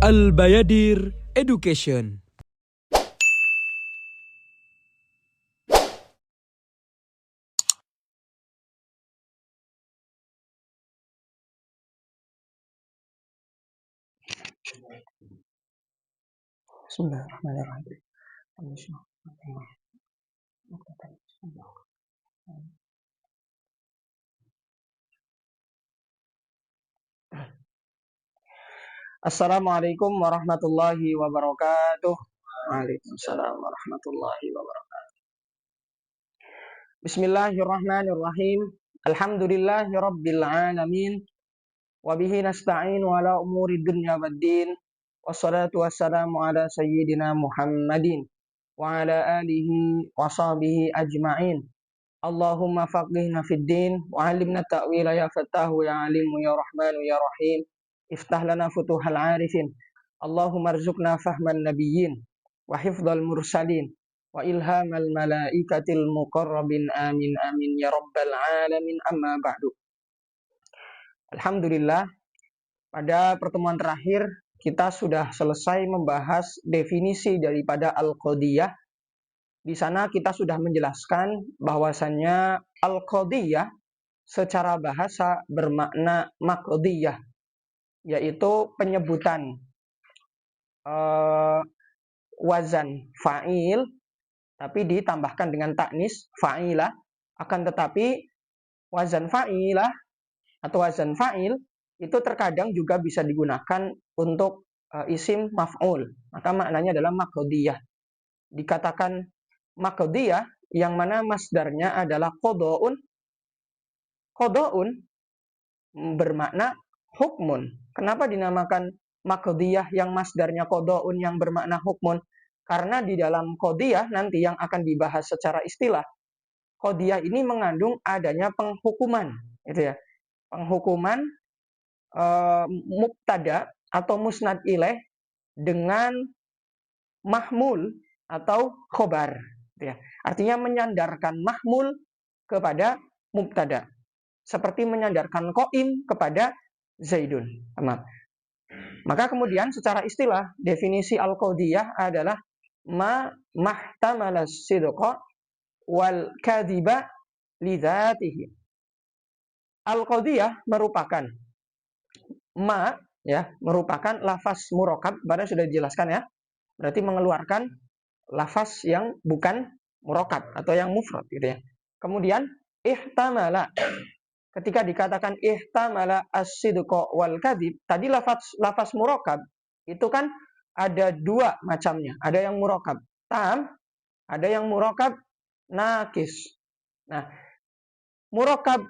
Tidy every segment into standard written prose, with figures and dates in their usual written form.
Al-Bayadir Education. Bismillahirrahmanirrahim. Assalamualaikum warahmatullahi wabarakatuh. Waalaikumsalam warahmatullahi wabarakatuh. Bismillahirrahmanirrahim. Alhamdulillahi rabbil alamin. Wabihi nasta'in ala umuri dunya waddin. Wassalatu wassalamu ala sayyidina Muhammadin wa ala alihi wa sahbihi ajma'in. Allahumma faqihna fid din wa 'allimna ta'wila ya fattahu ya 'alimu ya rahmanu ya rahim. Iftah lana futuhal 'arifin. Allahumma rzuqna fahman nabiyyin wa hifdzal mursalin wa ilhamal malaikatil muqarrabin amin amin ya rabbal alamin amma ba'du. Alhamdulillah, pada pertemuan terakhir kita sudah selesai membahas definisi daripada al-qadiyah. Di sana kita sudah menjelaskan bahwasannya al-qadiyah secara bahasa bermakna maqdiyah, yaitu penyebutan wazan fa'il tapi ditambahkan dengan taknis fa'ilah. Akan tetapi wazan fa'ilah atau wazan fa'il itu terkadang juga bisa digunakan untuk isim maf'ul. Maka maknanya adalah maqdiyah. Dikatakan maqdiyah yang mana masdarnya adalah qada'un. Qada'un bermakna hukmun. Kenapa dinamakan maqdiyah yang masdarnya qada'un yang bermakna hukmun? Karena di dalam qadiyah nanti yang akan dibahas secara istilah, qadiyah ini mengandung adanya penghukuman, gitu ya. Penghukuman mubtada atau musnad ilaih dengan mahmul atau khobar, gitu ya. Artinya menyandarkan mahmul kepada mubtada, seperti menyandarkan qaim kepada zaidun. Maka kemudian secara istilah definisi al-qadiyah adalah ma mahtamala sidqa wal kadhiba lidzatihi. Al-qadiyah merupakan merupakan lafaz murakab, pada sudah dijelaskan ya. Berarti mengeluarkan lafaz yang bukan murakab atau yang mufrad, gitu ya. Kemudian ihtamala, ketika dikatakan ihtamala as-sidqa wal kadhib, tadi lafaz murakab itu kan ada dua macamnya. Ada yang murakab tam, ada yang murakab nakis. Nah, murakab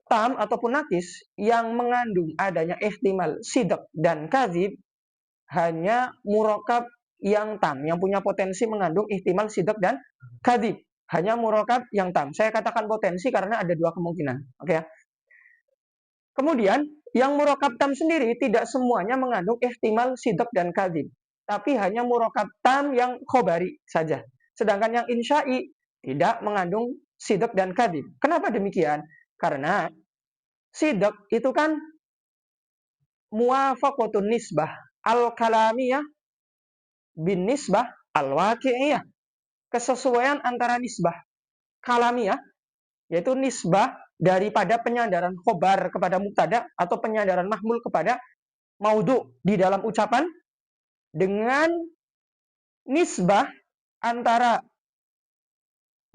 tam ataupun nakis yang mengandung adanya ihtimal sidq dan kadzib hanya murakab yang tam, yang punya potensi mengandung ihtimal sidq dan kadzib. Hanya murakab yang tam. Saya katakan potensi karena ada dua kemungkinan. Oke ya. Kemudian yang murakab tam sendiri tidak semuanya mengandung ihtimal sidq dan kadzib, tapi hanya murakab tam yang khobari saja. Sedangkan yang insya'i tidak mengandung sidq dan kadzib. Kenapa demikian? Karena sidq itu kan muwafaqatun nisbah al-kalamiyah bin nisbah al-waqi'iyah. Kesesuaian antara nisbah kalamiyah, yaitu nisbah daripada penyandaran khobar kepada mubtada atau penyandaran mahmul kepada maudhu di dalam ucapan, dengan nisbah antara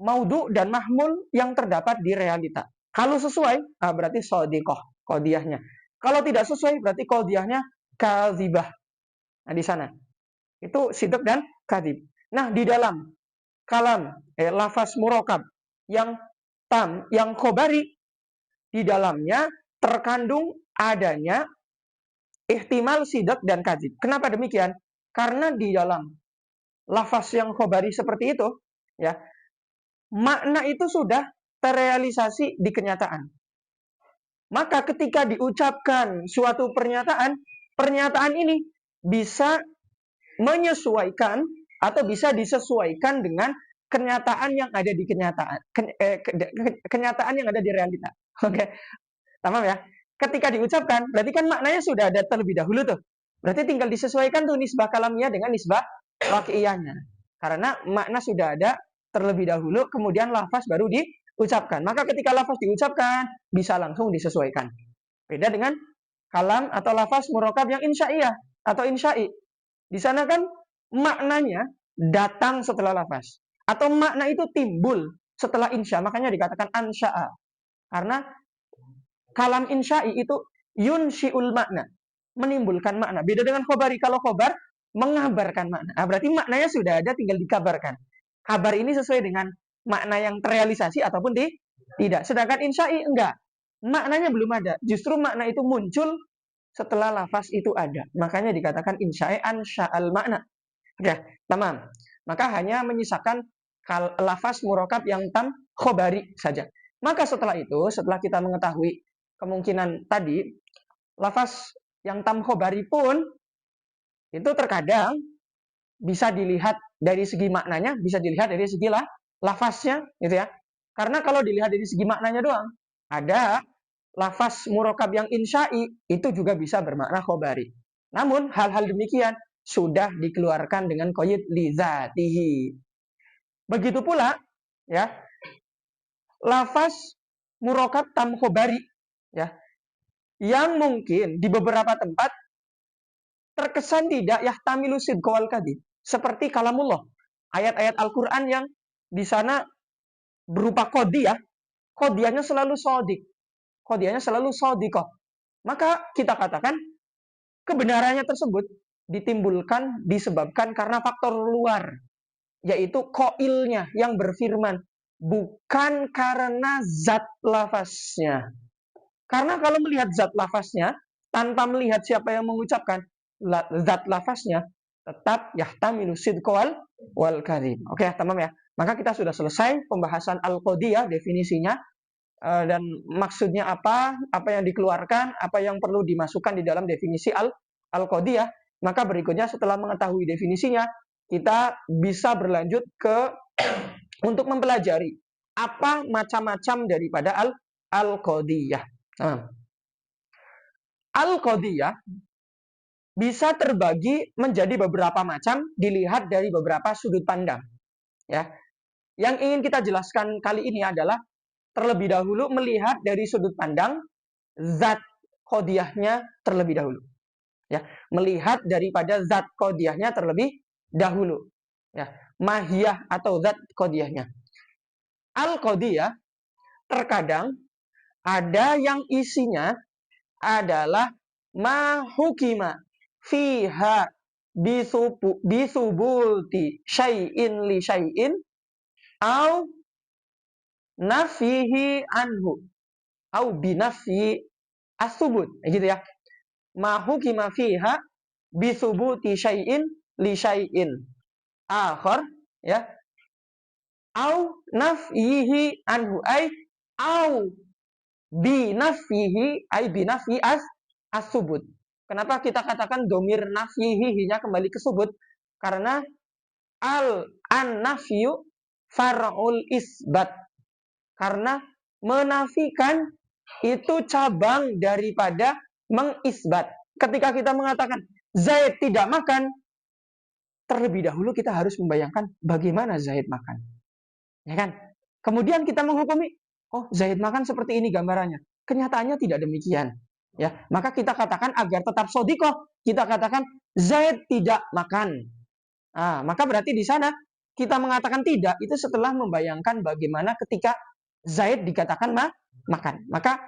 maudhu dan mahmul yang terdapat di realita. Kalau sesuai, berarti shadiqah qadiyahnya. Kalau tidak sesuai, berarti qadiyahnya kadzibah. Nah, di sana itu sidq dan kadzib. Nah, di dalam kalam lafaz murakab yang tam, yang khobari, di dalamnya terkandung adanya ihtimal sidq dan kadzib. Kenapa demikian? Karena di dalam lafaz yang khobari seperti itu, ya, makna itu sudah terrealisasi di kenyataan. Maka ketika diucapkan suatu pernyataan ini bisa menyesuaikan atau bisa disesuaikan dengan kenyataan yang ada di kenyataan yang ada di realita. Oke. Tamam ya. Ketika diucapkan, berarti kan maknanya sudah ada terlebih dahulu tuh. Berarti tinggal disesuaikan tuh nisbah kalamiyah dengan nisbah waqi'iyahnya. Karena makna sudah ada terlebih dahulu, kemudian lafaz baru diucapkan. Maka ketika lafaz diucapkan, bisa langsung disesuaikan. Beda dengan kalam atau lafaz murokab yang insya'iyah atau insya'i. Di sana kan maknanya datang setelah lafaz. Atau makna itu timbul setelah insya. Makanya dikatakan ansya'a. Karena kalam insya'i itu yunsyi'ul makna. Menimbulkan makna. Beda dengan khobari. Kalau khobar, mengabarkan makna. Nah, berarti maknanya sudah ada, tinggal dikabarkan. Kabar ini sesuai dengan makna yang terrealisasi ataupun tidak. Sedangkan insya'i enggak. Maknanya belum ada. Justru makna itu muncul setelah lafaz itu ada. Makanya dikatakan insya'i ansya'al makna. Oke, tamam. Maka hanya menyisakan lafaz murokab yang tam khobari saja. Maka setelah itu, setelah kita mengetahui kemungkinan tadi, lafaz yang tam khobari pun itu terkadang bisa dilihat dari segi maknanya, bisa dilihat dari segi lafaznya, gitu ya. Karena kalau dilihat dari segi maknanya doang, ada lafaz murokab yang insya'i itu juga bisa bermakna khobari. Namun hal-hal demikian sudah dikeluarkan dengan qaid li dzatihi. Begitu pula ya, lafaz murokab tam khobari ya, yang mungkin di beberapa tempat terkesan tidak yahtamilu sidqa wal kadhib, seperti kalamullah, ayat-ayat Al-Qur'an yang di sana berupa qadiyah, qadiyahnya selalu shadik, qadiyahnya selalu shadikah. Maka kita katakan kebenarannya tersebut ditimbulkan, disebabkan karena faktor luar, yaitu qailnya yang berfirman, bukan karena zat lafaznya. Karena kalau melihat zat lafaznya tanpa melihat siapa yang mengucapkan, zat lafaznya tetap yahtamilu sidqa wal kadhib. Oke, tamam ya. Maka kita sudah selesai pembahasan al-qadiyah, definisinya dan maksudnya apa yang dikeluarkan, apa yang perlu dimasukkan di dalam definisi al-qadiyah. Maka berikutnya setelah mengetahui definisinya, kita bisa berlanjut ke untuk mempelajari apa macam-macam daripada al-qadiyah. Al-qadiyah bisa terbagi menjadi beberapa macam, dilihat dari beberapa sudut pandang. Ya, yang ingin kita jelaskan kali ini adalah terlebih dahulu melihat dari sudut pandang zat qadiyahnya terlebih dahulu. Ya, melihat daripada zat qadiyahnya terlebih dahulu. Ya, mahiyah atau zat qadiyahnya. Al-qadiyah terkadang ada yang isinya adalah mahukima fiha bisubuti syai'in li syai'in au nafihi anhu au binafi as-subut, gitu ya. Mahukima fiha bisubuti syai'in li syai'in akhar, ya, au nafihi anhu ay au binafihi ay binafi as-subut. Kenapa kita katakan domir nafihi-nya kembali ke subut? Karena an-nafyu far'ul isbat. Karena menafikan itu cabang daripada mengisbat. Ketika kita mengatakan Zaid tidak makan, terlebih dahulu kita harus membayangkan bagaimana Zaid makan. Ya kan? Kemudian kita menghukumi, oh Zaid makan seperti ini gambarannya. Kenyataannya tidak demikian. Ya, maka kita katakan agar tetap shodikoh, kita katakan Zaid tidak makan. Nah, maka berarti di sana kita mengatakan tidak, itu setelah membayangkan bagaimana ketika Zaid dikatakan makan. Maka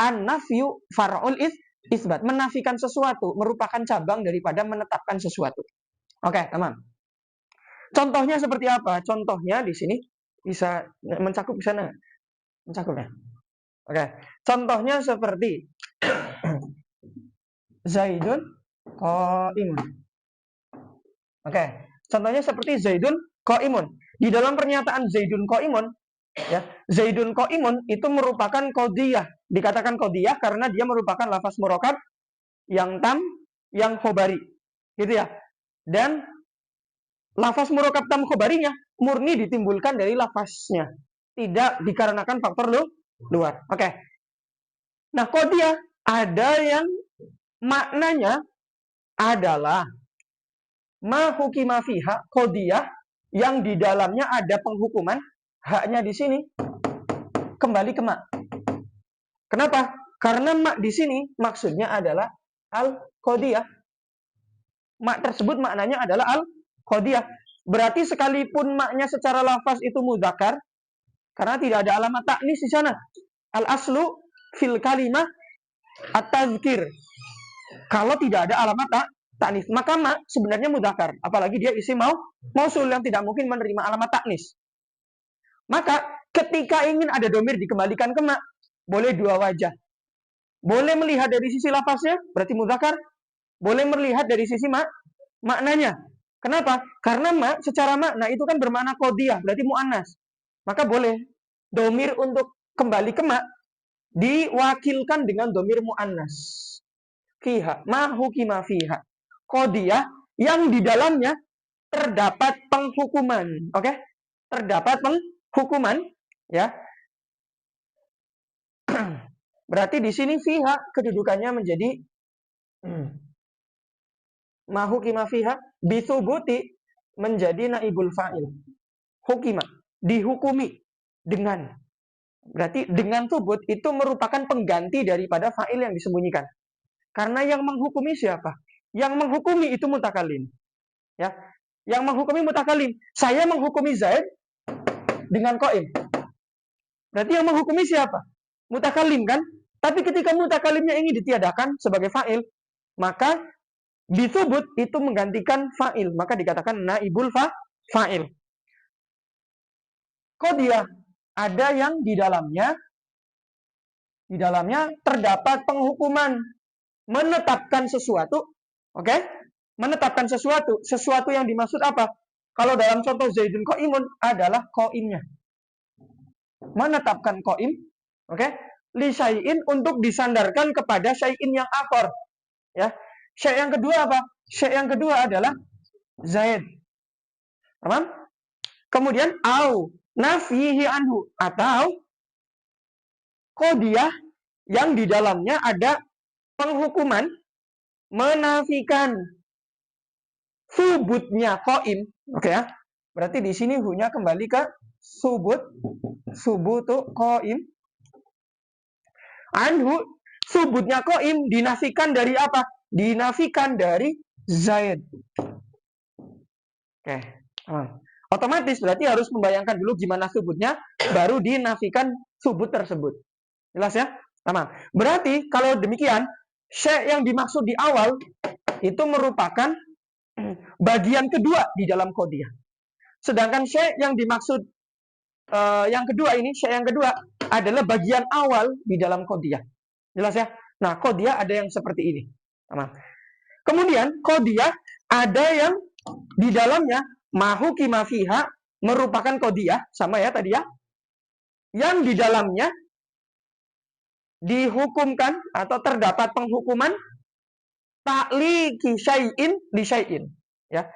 an-nafyu far'ul isbat, menafikan sesuatu merupakan cabang daripada menetapkan sesuatu. Oke, teman. Contohnya seperti apa? Contohnya di sini bisa mencakup di sana. Mencakup ya. Oke. Contohnya seperti Zaidun qaimun. Oke. Contohnya seperti Zaidun qaimun. Di dalam pernyataan Zaidun qaimun, ya, Zaidun qaimun itu merupakan qadiyah. Dikatakan qadiyah karena dia merupakan lafaz murokab yang tam, yang khobari. Gitu ya. Dan lafaz murokab tam khobarinya murni ditimbulkan dari lafaznya. Tidak dikarenakan faktor luar. Oke. Nah, qadiyah ada yang maknanya adalah ma hukima fiha qadiyah yang di dalamnya ada penghukuman, haknya di sini kembali ke mak. Kenapa? Karena mak di sini maksudnya adalah al-qadiyah. Mak tersebut maknanya adalah al-qadiyah. Berarti sekalipun maknya secara lafaz itu mudzakkar, karena tidak ada alamat taknis di sana. Al-aslu fil kalimah at-tazkir. Kalau tidak ada alamat taknis, maka mak sebenarnya mudzakkar. Apalagi dia isim mausul yang tidak mungkin menerima alamat taknis. Maka ketika ingin ada domir dikembalikan ke mak, boleh dua wajah. Boleh melihat dari sisi lafaznya, berarti mudzakkar. Boleh melihat dari sisi maknanya. Kenapa? Karena mak secara makna itu kan bermakna qadiyah, berarti mu'annas. Maka boleh domir untuk kembali ke mak diwakilkan dengan domir mu'annas. Fiha, ma hukima fiha. Qadiyah yang di dalamnya terdapat penghukuman. Oke? Terdapat penghukuman, ya. Berarti di sini fiha kedudukannya menjadi ma hukima fiha bisubuti menjadi naibul fa'il. Hukima, dihukumi dengan. Berarti dengan subut itu merupakan pengganti daripada fa'il yang disembunyikan. Karena yang menghukumi siapa? Yang menghukumi itu mutakalim. Ya. Yang menghukumi mutakalim. Saya menghukumi Zaid dengan qaim. Berarti yang menghukumi siapa? Mutakalim kan? Tapi ketika mutakalimnya ingin ditiadakan sebagai fa'il, maka disebut itu menggantikan fa'il. Maka dikatakan naibul fa'il. Qadiyah ada yang di dalamnya terdapat penghukuman, menetapkan sesuatu, oke? Menetapkan sesuatu yang dimaksud apa? Kalau dalam contoh Zaidun qaimun adalah qaimnya. Menetapkan qaim, oke? Li syai'in untuk disandarkan kepada syai'in yang akhar, ya. Syai' yang kedua apa? Syai' yang kedua adalah Zaid. Paham? Kemudian au nafihi anhu, atau qadiyah yang di dalamnya ada penghukuman menafikan subutnya qaim. Oke ya. Berarti di sini hunya kembali ke subutu qaim. Anhu, subutnya qaim dinafikan dari apa? Dinafikan dari Zaid. Oke. Otomatis berarti harus membayangkan dulu gimana subutnya, baru dinafikan subut tersebut. Jelas ya? Tamam. Berarti kalau demikian, syai' yang dimaksud di awal itu merupakan bagian kedua di dalam qadiyah. Sedangkan syai' yang dimaksud yang kedua ini, syai' yang kedua adalah bagian awal di dalam qadiyah. Jelas ya? Nah, qadiyah ada yang seperti ini. Tamam. Kemudian qadiyah ada yang di dalamnya mahukima fiha merupakan qadiyah, sama ya tadi ya. Yang di dalamnya dihukumkan atau terdapat penghukuman ta'liqi syai'in li syai'in, ya.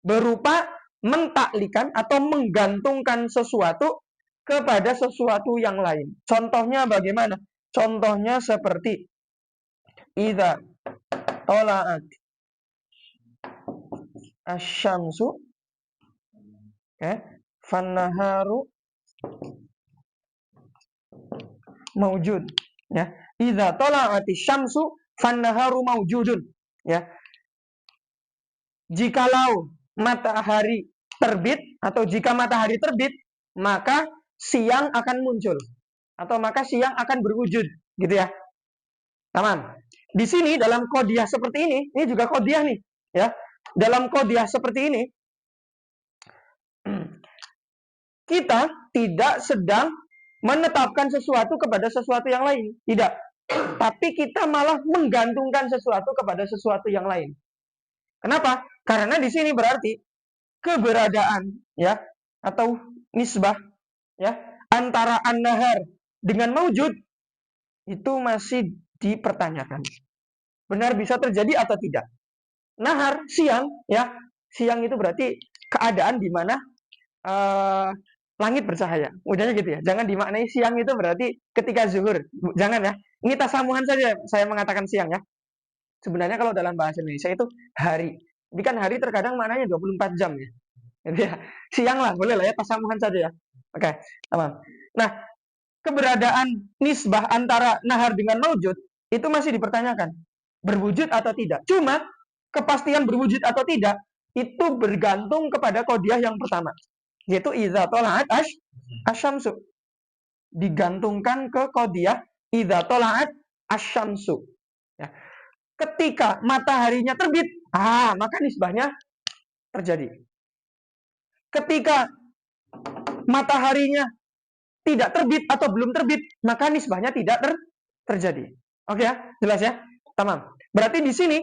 Berupa mentaklikan atau menggantungkan sesuatu kepada sesuatu yang lain. Contohnya bagaimana? Contohnya seperti idza tala'at asy-syamsu fannaharu maujud, ya. Idza tala'ati syamsu fannaharu maujudun, ya. Jikalau matahari terbit atau jika matahari terbit, maka siang akan muncul atau maka siang akan berwujud, gitu ya. Taman. Di sini dalam qadiyah seperti ini juga qadiyah nih, ya. Dalam qadiyah seperti ini kita tidak sedang menetapkan sesuatu kepada sesuatu yang lain, tidak. Tapi kita malah menggantungkan sesuatu kepada sesuatu yang lain. Kenapa? Karena di sini berarti keberadaan, ya, atau nisbah, ya, antara an-nahar dengan maujud itu masih dipertanyakan. Benar bisa terjadi atau tidak? Nahar siang, ya, siang itu berarti keadaan di mana langit bercahaya. Udahnya gitu ya. Jangan dimaknai siang itu berarti ketika zuhur. Jangan ya. Ini tasamuhan saja saya mengatakan siang ya. Sebenarnya kalau dalam bahasa Indonesia itu hari. Tapi kan hari terkadang maknanya 24 jam ya. Jadi ya, siang lah, boleh lah ya, pasamuhan saja ya. Oke, tamam. Nah, keberadaan nisbah antara nahar dengan maujud itu masih dipertanyakan. Berwujud atau tidak. Cuma, kepastian berwujud atau tidak itu bergantung kepada qadiyah yang pertama. Yaitu idza tola'at asyamsu. Digantungkan ke qadiyah idza tola'at asyamsu. Ya. Ketika mataharinya terbit, maka nisbahnya terjadi. Ketika mataharinya tidak terbit atau belum terbit, maka nisbahnya tidak terjadi. Oke ya, jelas ya? Tamam. Berarti di sini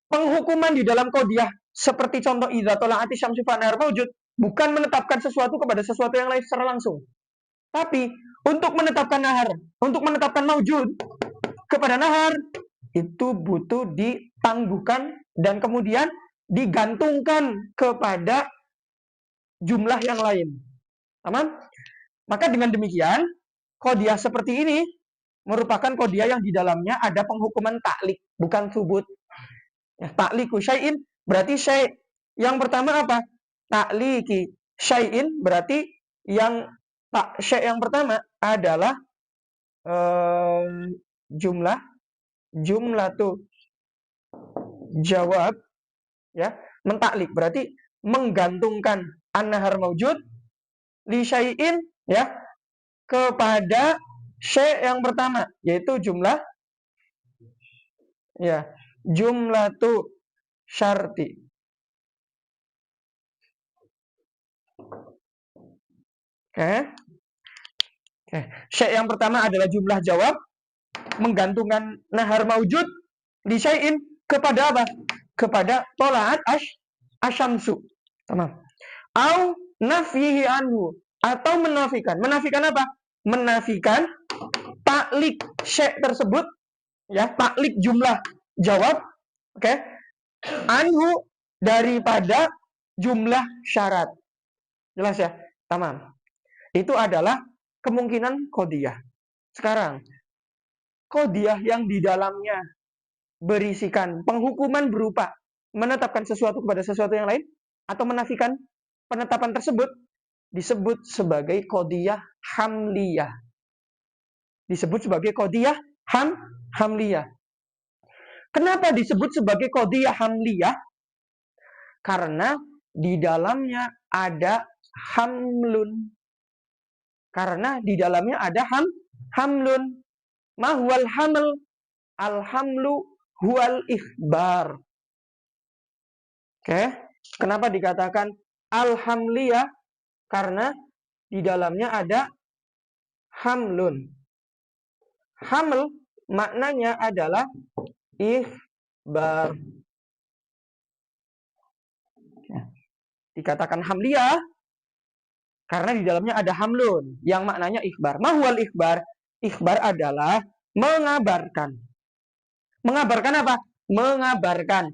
penghukuman di dalam qadiyah seperti contoh idza tola'ati syamsu fa nahar maujud bukan menetapkan sesuatu kepada sesuatu yang lain secara langsung. Tapi untuk menetapkan nahar, untuk menetapkan maujud kepada nahar itu butuh ditangguhkan dan kemudian digantungkan kepada jumlah yang lain. Aman? Maka dengan demikian, qadiyah seperti ini merupakan qadiyah yang di dalamnya ada penghukuman ta'liq, bukan subut. Ya, ta'liqu syai'in berarti syai'. Yang pertama apa? Ta'liqi syai'in berarti yang syai' yang pertama adalah jumlah tuh jawab ya, mentaklik berarti menggantungkan an-nahar maujud li syai'in ya kepada syai' yang pertama yaitu jumlah tuh syarti. Oke. Syai' yang pertama adalah jumlah jawab menggantungkan nahar maujud li syai'in kepada apa? Kepada tola'at asyamsu. Tamam. Au nafyihi anhu atau menafikan. Menafikan apa? Menafikan taklik syai' tersebut ya, taklik jumlah jawab, oke? Anhu daripada jumlah syarat. Jelas ya? Tamam. Itu adalah kemungkinan qadiyah. Sekarang, qadiyah yang di dalamnya berisikan penghukuman berupa menetapkan sesuatu kepada sesuatu yang lain atau menafikan penetapan tersebut disebut sebagai qadiyah hamliyah. Disebut sebagai qadiyah hamliyah. Kenapa disebut sebagai qadiyah hamliyah? Karena di dalamnya ada hamlun. Karena di dalamnya ada hamlun. Mahwal haml? Al-hamlu huwal ikhbar. Oke. Kenapa dikatakan al-hamliyah? Karena di dalamnya ada hamlun. Haml maknanya adalah ikhbar. Dikatakan hamliyah karena di dalamnya ada hamlun yang maknanya ikhbar. Mahwal ikhbar? Ikhbar adalah mengabarkan. Mengabarkan apa? Mengabarkan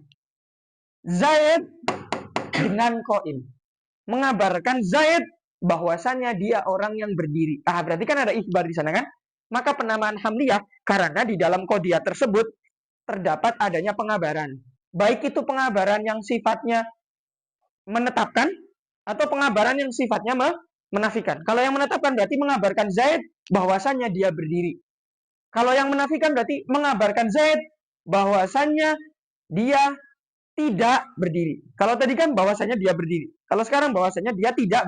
Zaid dengan qaim. Mengabarkan Zaid bahwasannya dia orang yang berdiri. Berarti kan ada ikhbar di sana kan? Maka penamaan hamliyah karena di dalam qadiyah tersebut terdapat adanya pengabaran. Baik itu pengabaran yang sifatnya menetapkan atau pengabaran yang sifatnya menafikan. Kalau yang menetapkan berarti mengabarkan Zaid bahwasannya dia berdiri. Kalau yang menafikan berarti mengabarkan Zaid bahwasannya dia tidak berdiri. Kalau tadi kan bahwasannya dia berdiri. Kalau sekarang bahwasannya dia tidak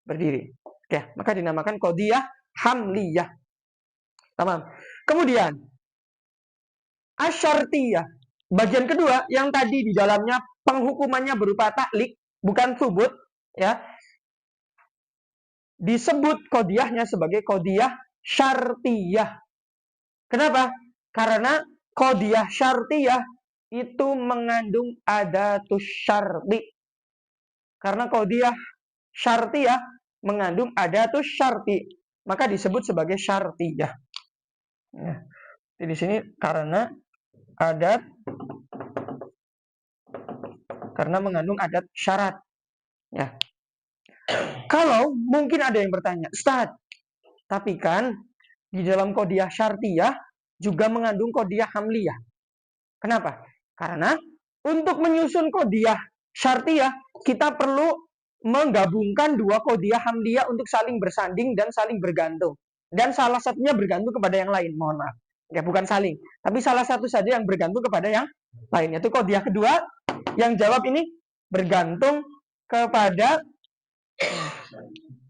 berdiri. Oke, maka dinamakan qadiyah hamliyah. Tamam. Kemudian asyartiyah. Bagian kedua yang tadi di dalamnya penghukumannya berupa taklik, bukan subut, ya. Disebut qadiyahnya sebagai qadiyah syartiyah. Kenapa? Karena qadiyah syartiyah itu mengandung adatus syarti. Karena qadiyah syartiyah mengandung adatus syarti, maka disebut sebagai syartiyah. Ya. Di sini karena mengandung adat syarat. Ya. Kalau mungkin ada yang bertanya, Ustaz, tapi kan di dalam qadiyah syartiyah juga mengandung qadiyah hamliyah. Kenapa? Karena untuk menyusun qadhiyah syartiyah, kita perlu menggabungkan dua qadhiyah hamdiyah untuk saling bersanding dan saling bergantung. Dan salah satunya bergantung kepada yang lain, mohon maaf. Ya, bukan saling, tapi salah satu saja yang bergantung kepada yang lain. Yaitu qadhiyah kedua, yang jawab ini bergantung kepada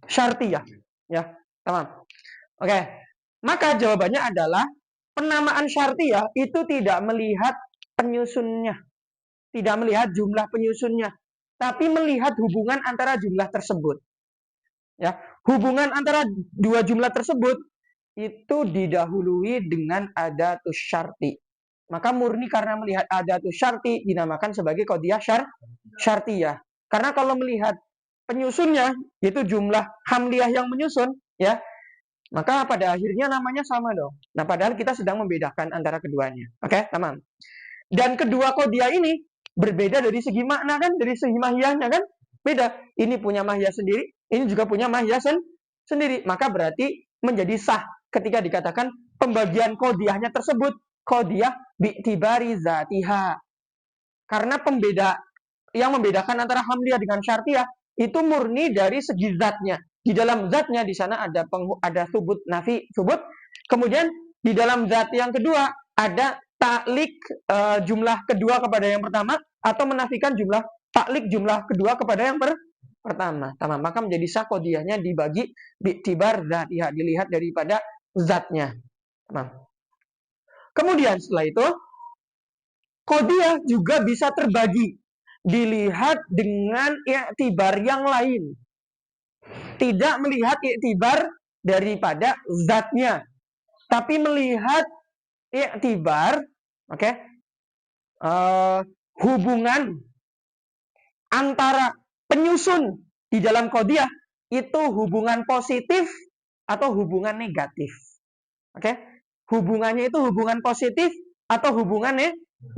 syartiyah. Ya, teman. Oke. Maka jawabannya adalah penamaan syartiyah itu tidak melihat penyusunnya, tidak melihat jumlah penyusunnya, tapi melihat hubungan antara jumlah tersebut. Ya, hubungan antara dua jumlah tersebut itu didahului dengan adatus syarti. Maka murni karena melihat adatus syarti dinamakan sebagai qadhiyah syartiyah. Karena kalau melihat penyusunnya, yaitu jumlah hamliyah yang menyusun, ya, maka pada akhirnya namanya sama dong. Nah, padahal kita sedang membedakan antara keduanya. Oke, teman. Dan kedua qadhiyah ini berbeda dari segi makna kan, dari segi mahiyahnya kan, beda. Ini punya mahiyah sendiri, ini juga punya mahiyah sendiri. Maka berarti menjadi sah ketika dikatakan pembagian qadhiyahnya tersebut qadhiyah bi'tibari zatiha. Karena yang membedakan antara hamliyah dengan syartiyah itu murni dari segi zatnya. Di dalam zatnya di sana ada subut nafi subut. Kemudian di dalam zat yang kedua ada taklik jumlah kedua kepada yang pertama atau menafikan taklik jumlah kedua kepada yang pertama. Maka menjadi sah qadhiyahnya dibagi bi'tibar zatiha, dilihat daripada zatnya. Kemudian setelah itu qadhiyah juga bisa terbagi, dilihat dengan i'tibar yang lain. Tidak melihat i'tibar daripada zatnya, tapi melihat i'tibar, hubungan antara penyusun di dalam qadhiyah itu hubungan positif atau hubungan negatif. Hubungannya itu hubungan positif atau hubungan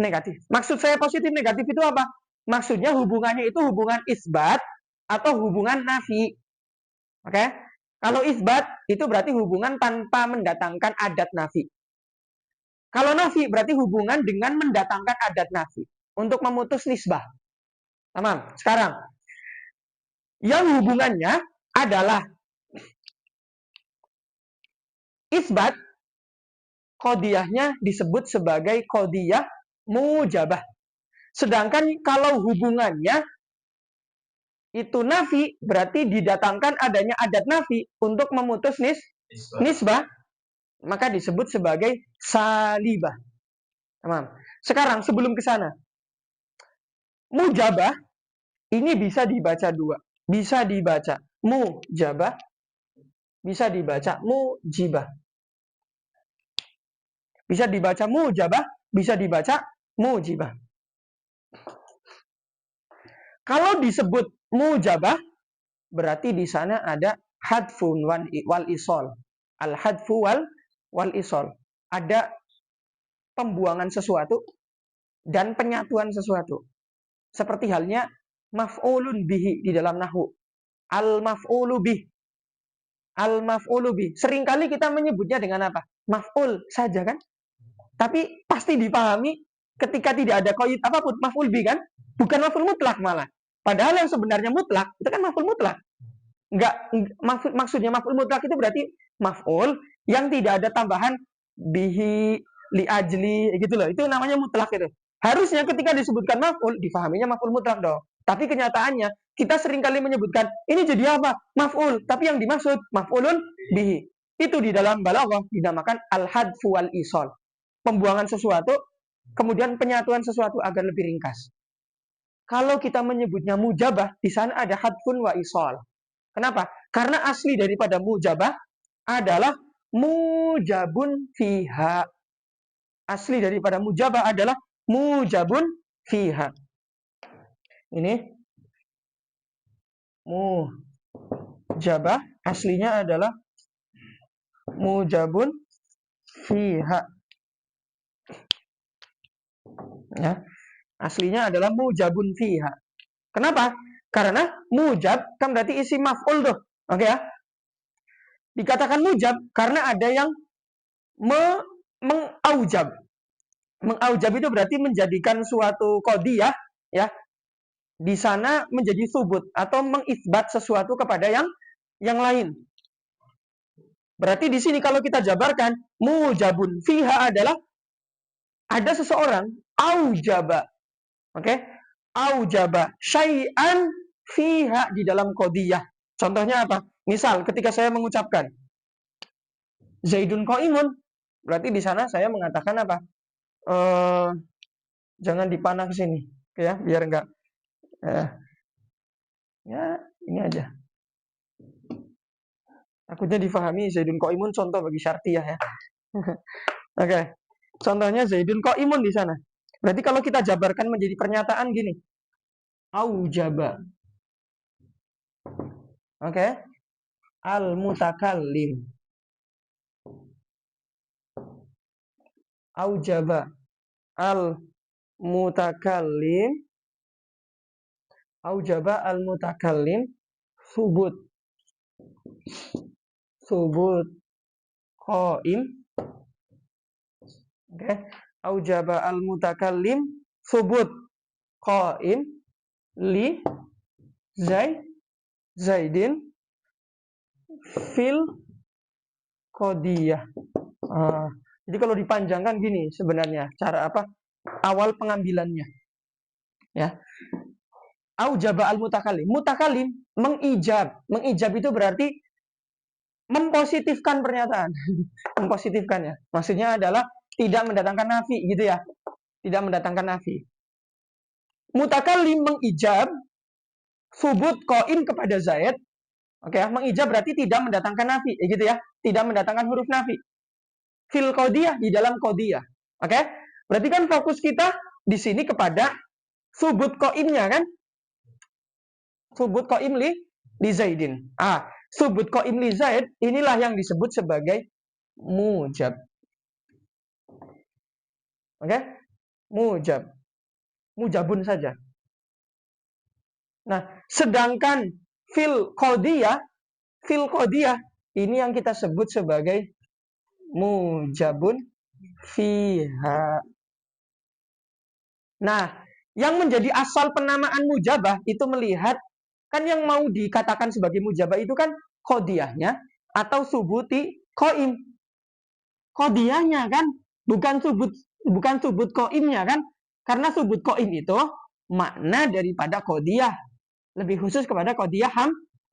negatif. Maksud saya positif negatif itu apa? Maksudnya hubungannya itu hubungan isbat atau hubungan nafi. Kalau isbat itu berarti hubungan tanpa mendatangkan adat nafi. Kalau nafi berarti hubungan dengan mendatangkan adat nafi untuk memutus nisbah. Tamam. Sekarang yang hubungannya adalah isbat, qadhiyahnya disebut sebagai qadhiyah mujabah. Sedangkan kalau hubungannya itu nafi, berarti didatangkan adanya adat nafi untuk memutus nisbah, maka disebut sebagai salibah. Sekarang sebelum ke sana, mujabah ini bisa dibaca dua. Bisa dibaca mujabah, bisa dibaca mujibah. Bisa dibaca mujabah, bisa dibaca mujibah. Kalau disebut mujabah, berarti di sana ada hadfun wal isol. Al-hadfu wal isol. Ada pembuangan sesuatu dan penyatuan sesuatu. Seperti halnya maf'ulun bihi di dalam nahwu. Al-maf'ulu bih. Al-maf'ulu bih. Seringkali kita menyebutnya dengan apa? Maf'ul saja kan? Tapi pasti dipahami ketika tidak ada qaid apapun, maf'ul bih kan? Bukan maf'ul mutlak malah. Padahal yang sebenarnya mutlak itu kan maf'ul mutlak. Maksudnya maf'ul mutlak itu berarti maf'ul yang tidak ada tambahan bihi, li ajli gitu loh. Itu namanya mutlak itu. Harusnya ketika disebutkan maf'ul difahaminya maf'ul mutlak dong. Tapi kenyataannya kita seringkali menyebutkan ini jadi apa? Maf'ul, tapi yang dimaksud maf'ulun bihi. Itu di dalam balaghah dinamakan al-hadfu wal isol. Pembuangan sesuatu kemudian penyatuan sesuatu agar lebih ringkas. Kalau kita menyebutnya mujabah, di sana ada hadfun wa isol. Kenapa? Karena asli daripada mujabah adalah mujabun fiha. Asli daripada mujabah adalah mujabun fiha. Ini mujabah aslinya adalah mujabun fiha. Ya. Aslinya adalah mujabun fiha. Kenapa? Karena mujab kan berarti isi maf'ul tuh. Oke ya. Dikatakan mujab karena ada yang mengaujab. Mengaujab itu berarti menjadikan suatu qadiyah ya di sana menjadi subut atau mengisbat sesuatu kepada yang lain. Berarti di sini kalau kita jabarkan mujabun fiha adalah ada seseorang aujaba, oke? Aujaba syai'an fiha di dalam qadiyah. Contohnya apa? Misal ketika saya mengucapkan Zaidun qaimun, berarti di sana saya mengatakan apa? Jangan dipanah ke sini, ya, biar enggak ya ini aja. Takutnya difahami Zaidun qaimun contoh bagi syartiyah ya. Oke. Contohnya Zaidun qaimun di sana. Berarti kalau kita jabarkan menjadi pernyataan gini. Aujaba. Oke. Al-mutakallim. Aujaba. Al-mutakallim. Aujaba al-mutakallim. Subut. Subut. Qaim. Oke. Aujaba al-mutakallim. Subut. Qaim. Li. Zaidin. Fil. Qadiyah. Jadi kalau dipanjangkan gini sebenarnya cara apa? Awal pengambilannya. Ya. Aujaba al-mutakallim. Mutakallim mengijab. Mengijab itu berarti mempositifkan pernyataan. Mempositifkan ya. Maksudnya adalah tidak mendatangkan nafi gitu ya. Tidak mendatangkan nafi. Mutakallim mengijab subut qaim kepada Zaid. Oke ya, mengijab berarti tidak mendatangkan nafi, gitu ya. Tidak mendatangkan huruf nafi. Fil qadiyah di dalam qadiyah. Oke? Berarti kan fokus kita di sini kepada subut qaimnya kan? Subut qaim li Zaidin. Subut qaim li Zaid inilah yang disebut sebagai mujab. Oke? Mujab. Mujabun saja. Nah, sedangkan fil qadiyah ini yang kita sebut sebagai mujabun fiha. Nah, yang menjadi asal penamaan mujabah itu melihat kan yang mau dikatakan sebagai mujabah itu kan qadiyahnya atau subuti qaim. Qadiyahnya kan bukan subut qaimnya kan? Karena subut qaim itu makna daripada qadiyah. Lebih khusus kepada qadiyah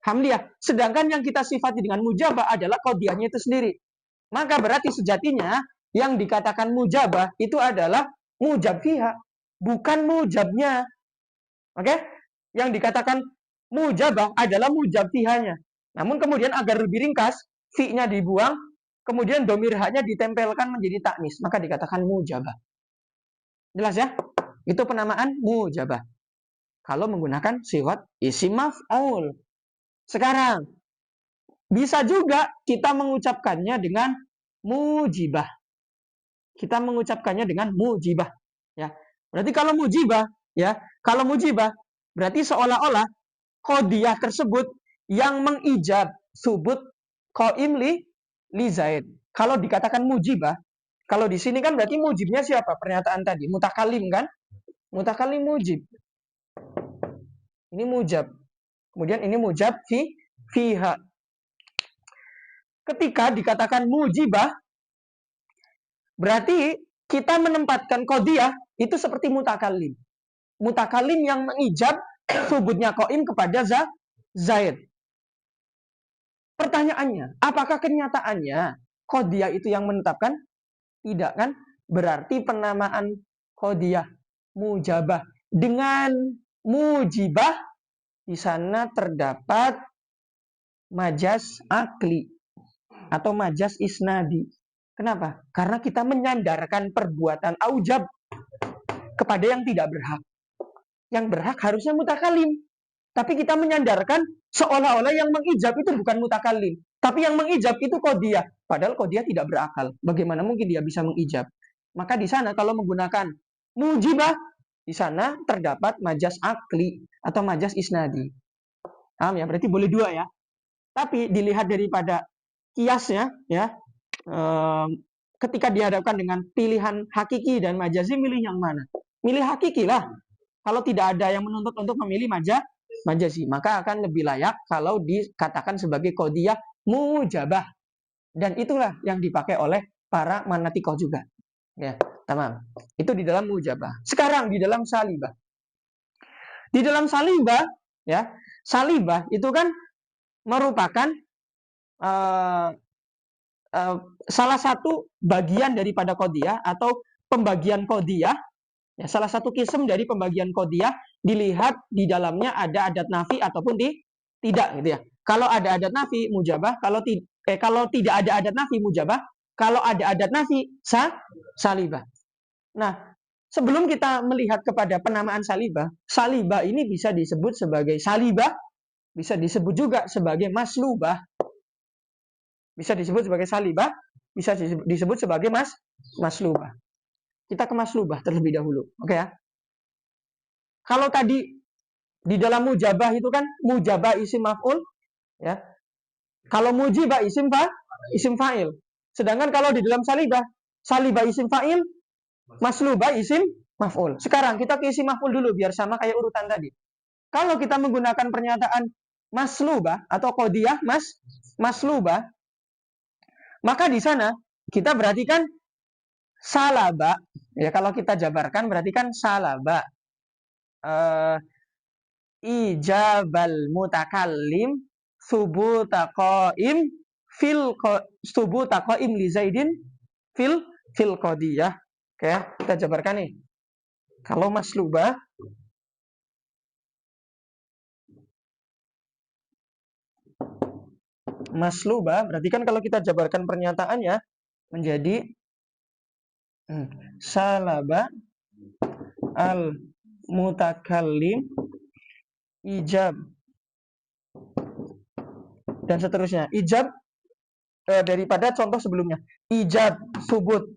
hamliyah. Sedangkan yang kita sifati dengan mujabah adalah qadiyahnya itu sendiri. Maka berarti sejatinya yang dikatakan mujabah itu adalah mujab fiha, bukan mujabnya. Oke? Yang dikatakan mujabah adalah mujab fihanya. Namun kemudian agar lebih ringkas, fi-nya dibuang, kemudian domir ha-nya ditempelkan menjadi taknis, maka dikatakan mujabah. Jelas ya? Itu penamaan mujabah. Kalau menggunakan sigat isim maf'ul. Sekarang, bisa juga kita mengucapkannya dengan mujibah. Kita mengucapkannya dengan mujibah. Ya. Berarti kalau mujibah, berarti seolah-olah qadiyah tersebut yang mengijab subut qaim li Zaid. Kalau dikatakan mujibah, kalau di sini kan berarti mujibnya siapa? Pernyataan tadi, mutakalim kan? Mutakalim mujib. Ini mujab. Kemudian ini mujab fiha. Ketika dikatakan mujibah, berarti kita menempatkan qadiyah itu seperti mutakalim. Mutakalim yang mengijab subutnya qaim kepada Zaid. Pertanyaannya, apakah kenyataannya qadiyah itu yang menetapkan? Tidak kan? Berarti penamaan qadiyah mujabah dengan mujibah di sana terdapat majas akli atau majas isnadi. Kenapa? Karena kita menyandarkan perbuatan aujab kepada yang tidak berhak. Yang berhak harusnya mutakalim. Tapi kita menyandarkan seolah-olah yang mengijab itu bukan mutakalim. Tapi yang mengijab itu qadiyah. Padahal qadiyah tidak berakal. Bagaimana mungkin dia bisa mengijab? Maka di sana kalau menggunakan mujibah, di sana terdapat majas akli atau majas isnadi. Paham ya? Berarti boleh dua ya. Tapi dilihat daripada kiasnya, ya, ketika dihadapkan dengan pilihan hakiki dan majazi, milih yang mana? Milih hakiki lah. Kalau tidak ada yang menuntut untuk memilih majazi, maka akan lebih layak kalau dikatakan sebagai qadiyah mujabah. Dan itulah yang dipakai oleh para manatikoh juga. Ya, tamam. Itu di dalam mujabah. Sekarang di dalam salibah. Di dalam salibah, ya, salibah itu kan merupakan salah satu bagian daripada qadiyah atau pembagian qadiyah. Ya, salah satu kism dari pembagian qadiyah, dilihat di dalamnya ada adat nafi ataupun tidak gitu ya. Kalau ada adat nafi mujabah, kalau tidak ada adat nafi mujabah, kalau ada adat nafi salibah. Nah, sebelum kita melihat kepada penamaan salibah, salibah ini bisa disebut sebagai salibah, bisa disebut juga sebagai maslubah. Bisa disebut sebagai salibah, bisa disebut sebagai maslubah. Kita ke maslubah terlebih dahulu, oke ya. Kalau tadi di dalam mujabah itu kan mujabah isim maf'ul, ya. Kalau mujibah isim fa'il. Sedangkan kalau di dalam salibah, salibah isim fa'il, maslubah isim maf'ul. Sekarang kita ke isim maf'ul dulu biar sama kayak urutan tadi. Kalau kita menggunakan pernyataan maslubah atau qadiyah maslubah, maka di sana kita berarti kan salaba, ya kalau kita jabarkan berarti kan salaba ijabal mutakallim subuta qaim li zaidin fil qadiyah. Oke, kita jabarkan nih. Kalau maslubah berarti kan kalau kita jabarkan pernyataannya menjadi salaba al mutakallim ijab dan seterusnya. Ijab daripada contoh sebelumnya. Ijab subut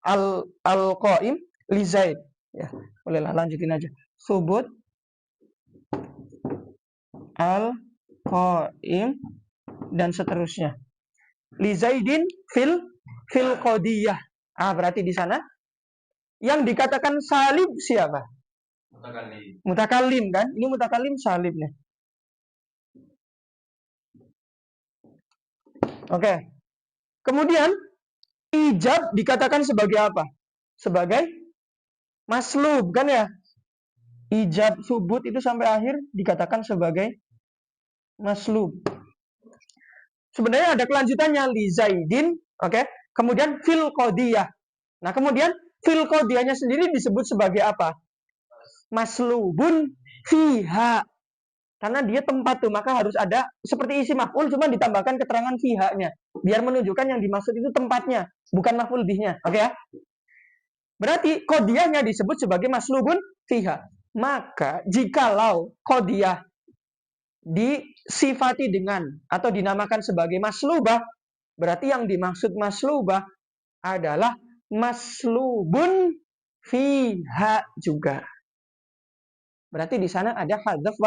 al qaim li zaid. Ya, bolehlah lanjutin aja. Subut al qaim dan seterusnya. Li zaidin fil qadiyah. Berarti di sana yang dikatakan salib siapa? Mutakallim kan? Ini mutakallim salib nih. Oke. Kemudian ijab dikatakan sebagai apa? Sebagai maslub kan ya? Ijab subut itu sampai akhir dikatakan sebagai maslub. Sebenarnya ada kelanjutannya li zaidin, oke? Kemudian fil qadiyah. Nah, kemudian fil qadiyahnya sendiri disebut sebagai apa? Maslubun fiha. Karena dia tempat tuh, maka harus ada seperti isi maf'ul cuma ditambahkan keterangan fiha-nya. Biar menunjukkan yang dimaksud itu tempatnya, bukan maf'ul bihnya. Oke ya? Berarti qadiyahnya disebut sebagai maslubun fiha. Maka jikalau qadiyah disifati dengan atau dinamakan sebagai maslubah, berarti yang dimaksud maslubah adalah maslubun fiha juga. Berarti di sana ada hadzaf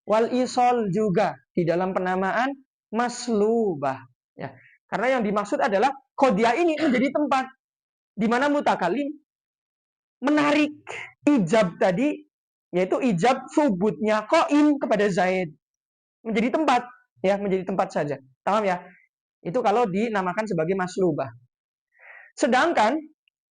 wal isol juga di dalam penamaan maslubah. Ya. Karena yang dimaksud adalah qadiyah ini menjadi tempat di mana mutakallim menarik ijab tadi, yaitu ijab subutnya qaim kepada Zaid. Menjadi tempat, ya, menjadi tempat saja. Paham ya? Itu kalau dinamakan sebagai maslubah. Sedangkan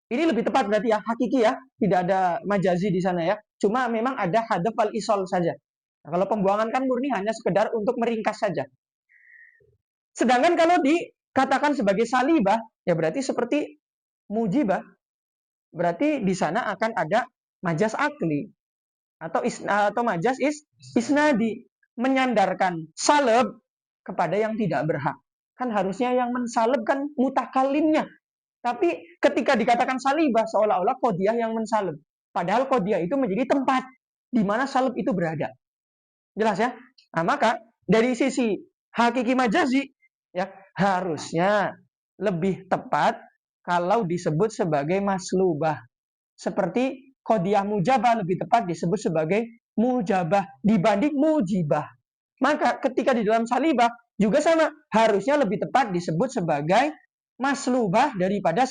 ini lebih tepat berarti ya, hakiki ya, tidak ada majazi di sana ya. Cuma memang ada hadzaf wal isol saja. Nah, kalau pembuangan kan murni hanya sekedar untuk meringkas saja. Sedangkan kalau dikatakan sebagai salibah, ya berarti seperti mujibah. Berarti di sana akan ada majas akli atau majas isnadi, menyandarkan salib kepada yang tidak berhak. Kan harusnya yang mensalib kan mutakallimnya. Tapi ketika dikatakan salibah, seolah-olah qadiyah yang mensalib. Padahal qadiyah itu menjadi tempat di mana salib itu berada. Jelas ya? Nah, maka dari sisi hakiki majazi, ya harusnya lebih tepat kalau disebut sebagai maslubah. Seperti qadiyah mujabah lebih tepat disebut sebagai mujabah dibanding mujibah. Maka ketika di dalam salibah juga sama, harusnya lebih tepat disebut sebagai maslubah daripada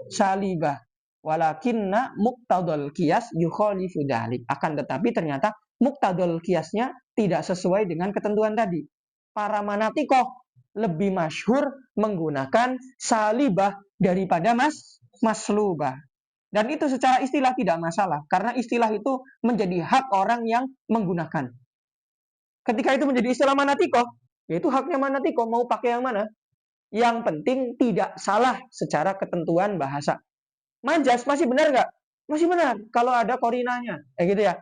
salibah. Walakinna muqtadul qiyas yukhalifu dzalik. Akan tetapi ternyata muqtadul qiyasnya tidak sesuai dengan ketentuan tadi. Para manatikoh lebih masyhur menggunakan salibah daripada maslubah. Dan itu secara istilah tidak masalah, karena istilah itu menjadi hak orang yang menggunakan. Ketika itu menjadi istilah manatikoh, yaitu haknya manatikoh, mau pakai yang mana? Yang penting tidak salah secara ketentuan bahasa. Majas masih benar nggak? Masih benar, kalau ada korinanya, gitu ya.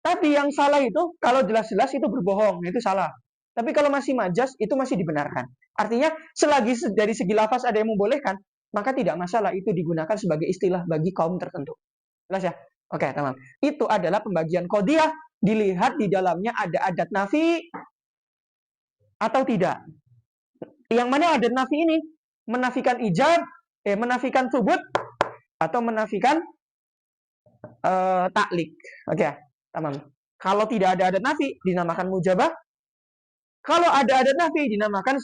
Tapi yang salah itu, kalau jelas-jelas itu berbohong, itu salah. Tapi kalau masih majas, itu masih dibenarkan. Artinya, selagi dari segi lafaz ada yang membolehkan, maka tidak masalah itu digunakan sebagai istilah bagi kaum tertentu. Jelas ya? Oke, tamam. Itu adalah pembagian qadiyah. Dilihat di dalamnya ada adat nafi atau tidak. Yang mana adat nafi ini? Menafikan ijab, menafikan subut, atau menafikan taklik. Oke, tamam. Kalau tidak ada adat nafi, dinamakan mujabah. Kalau ada adat nafi, dinamakan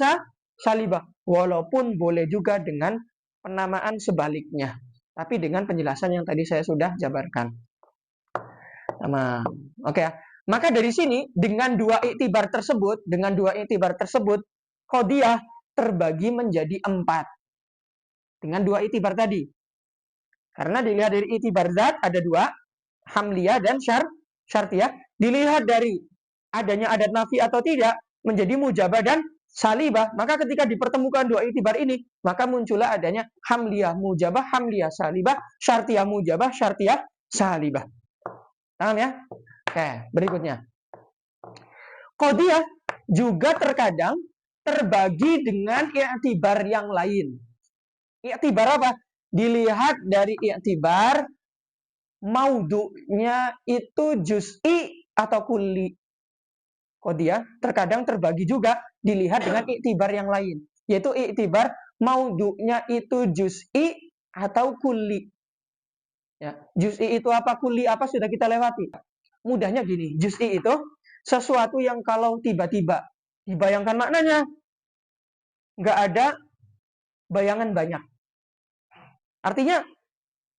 salibah. Walaupun boleh juga dengan penamaan sebaliknya. Tapi dengan penjelasan yang tadi saya sudah jabarkan. Tamam. Oke ya. Maka dari sini, dengan dua iktibar tersebut, qadiyah terbagi menjadi 4. Dengan dua iktibar tadi. Karena dilihat dari iktibar zat ada 2, hamliyah dan syartiyah. Dilihat dari adanya adat nafi atau tidak, menjadi mujabah dan salibah. Maka ketika dipertemukan dua iktibar ini, maka muncullah adanya hamliyah mujabah, hamliyah salibah, syartiyah mujabah, syartiyah salibah. Paham ya? Oke, berikutnya. Qadiyah juga terkadang terbagi dengan iktibar yang lain. Iktibar apa? Dilihat dari iktibar maudu'nya itu juz'i atau kulli. Qadiyah terkadang terbagi juga dilihat dengan iktibar yang lain, yaitu iktibar maudu'nya itu juz'i atau kulli. Ya, juz'i itu apa, kulli apa sudah kita lewati. Mudahnya gini, juz'i itu sesuatu yang kalau tiba-tiba dibayangkan maknanya, nggak ada bayangan banyak. Artinya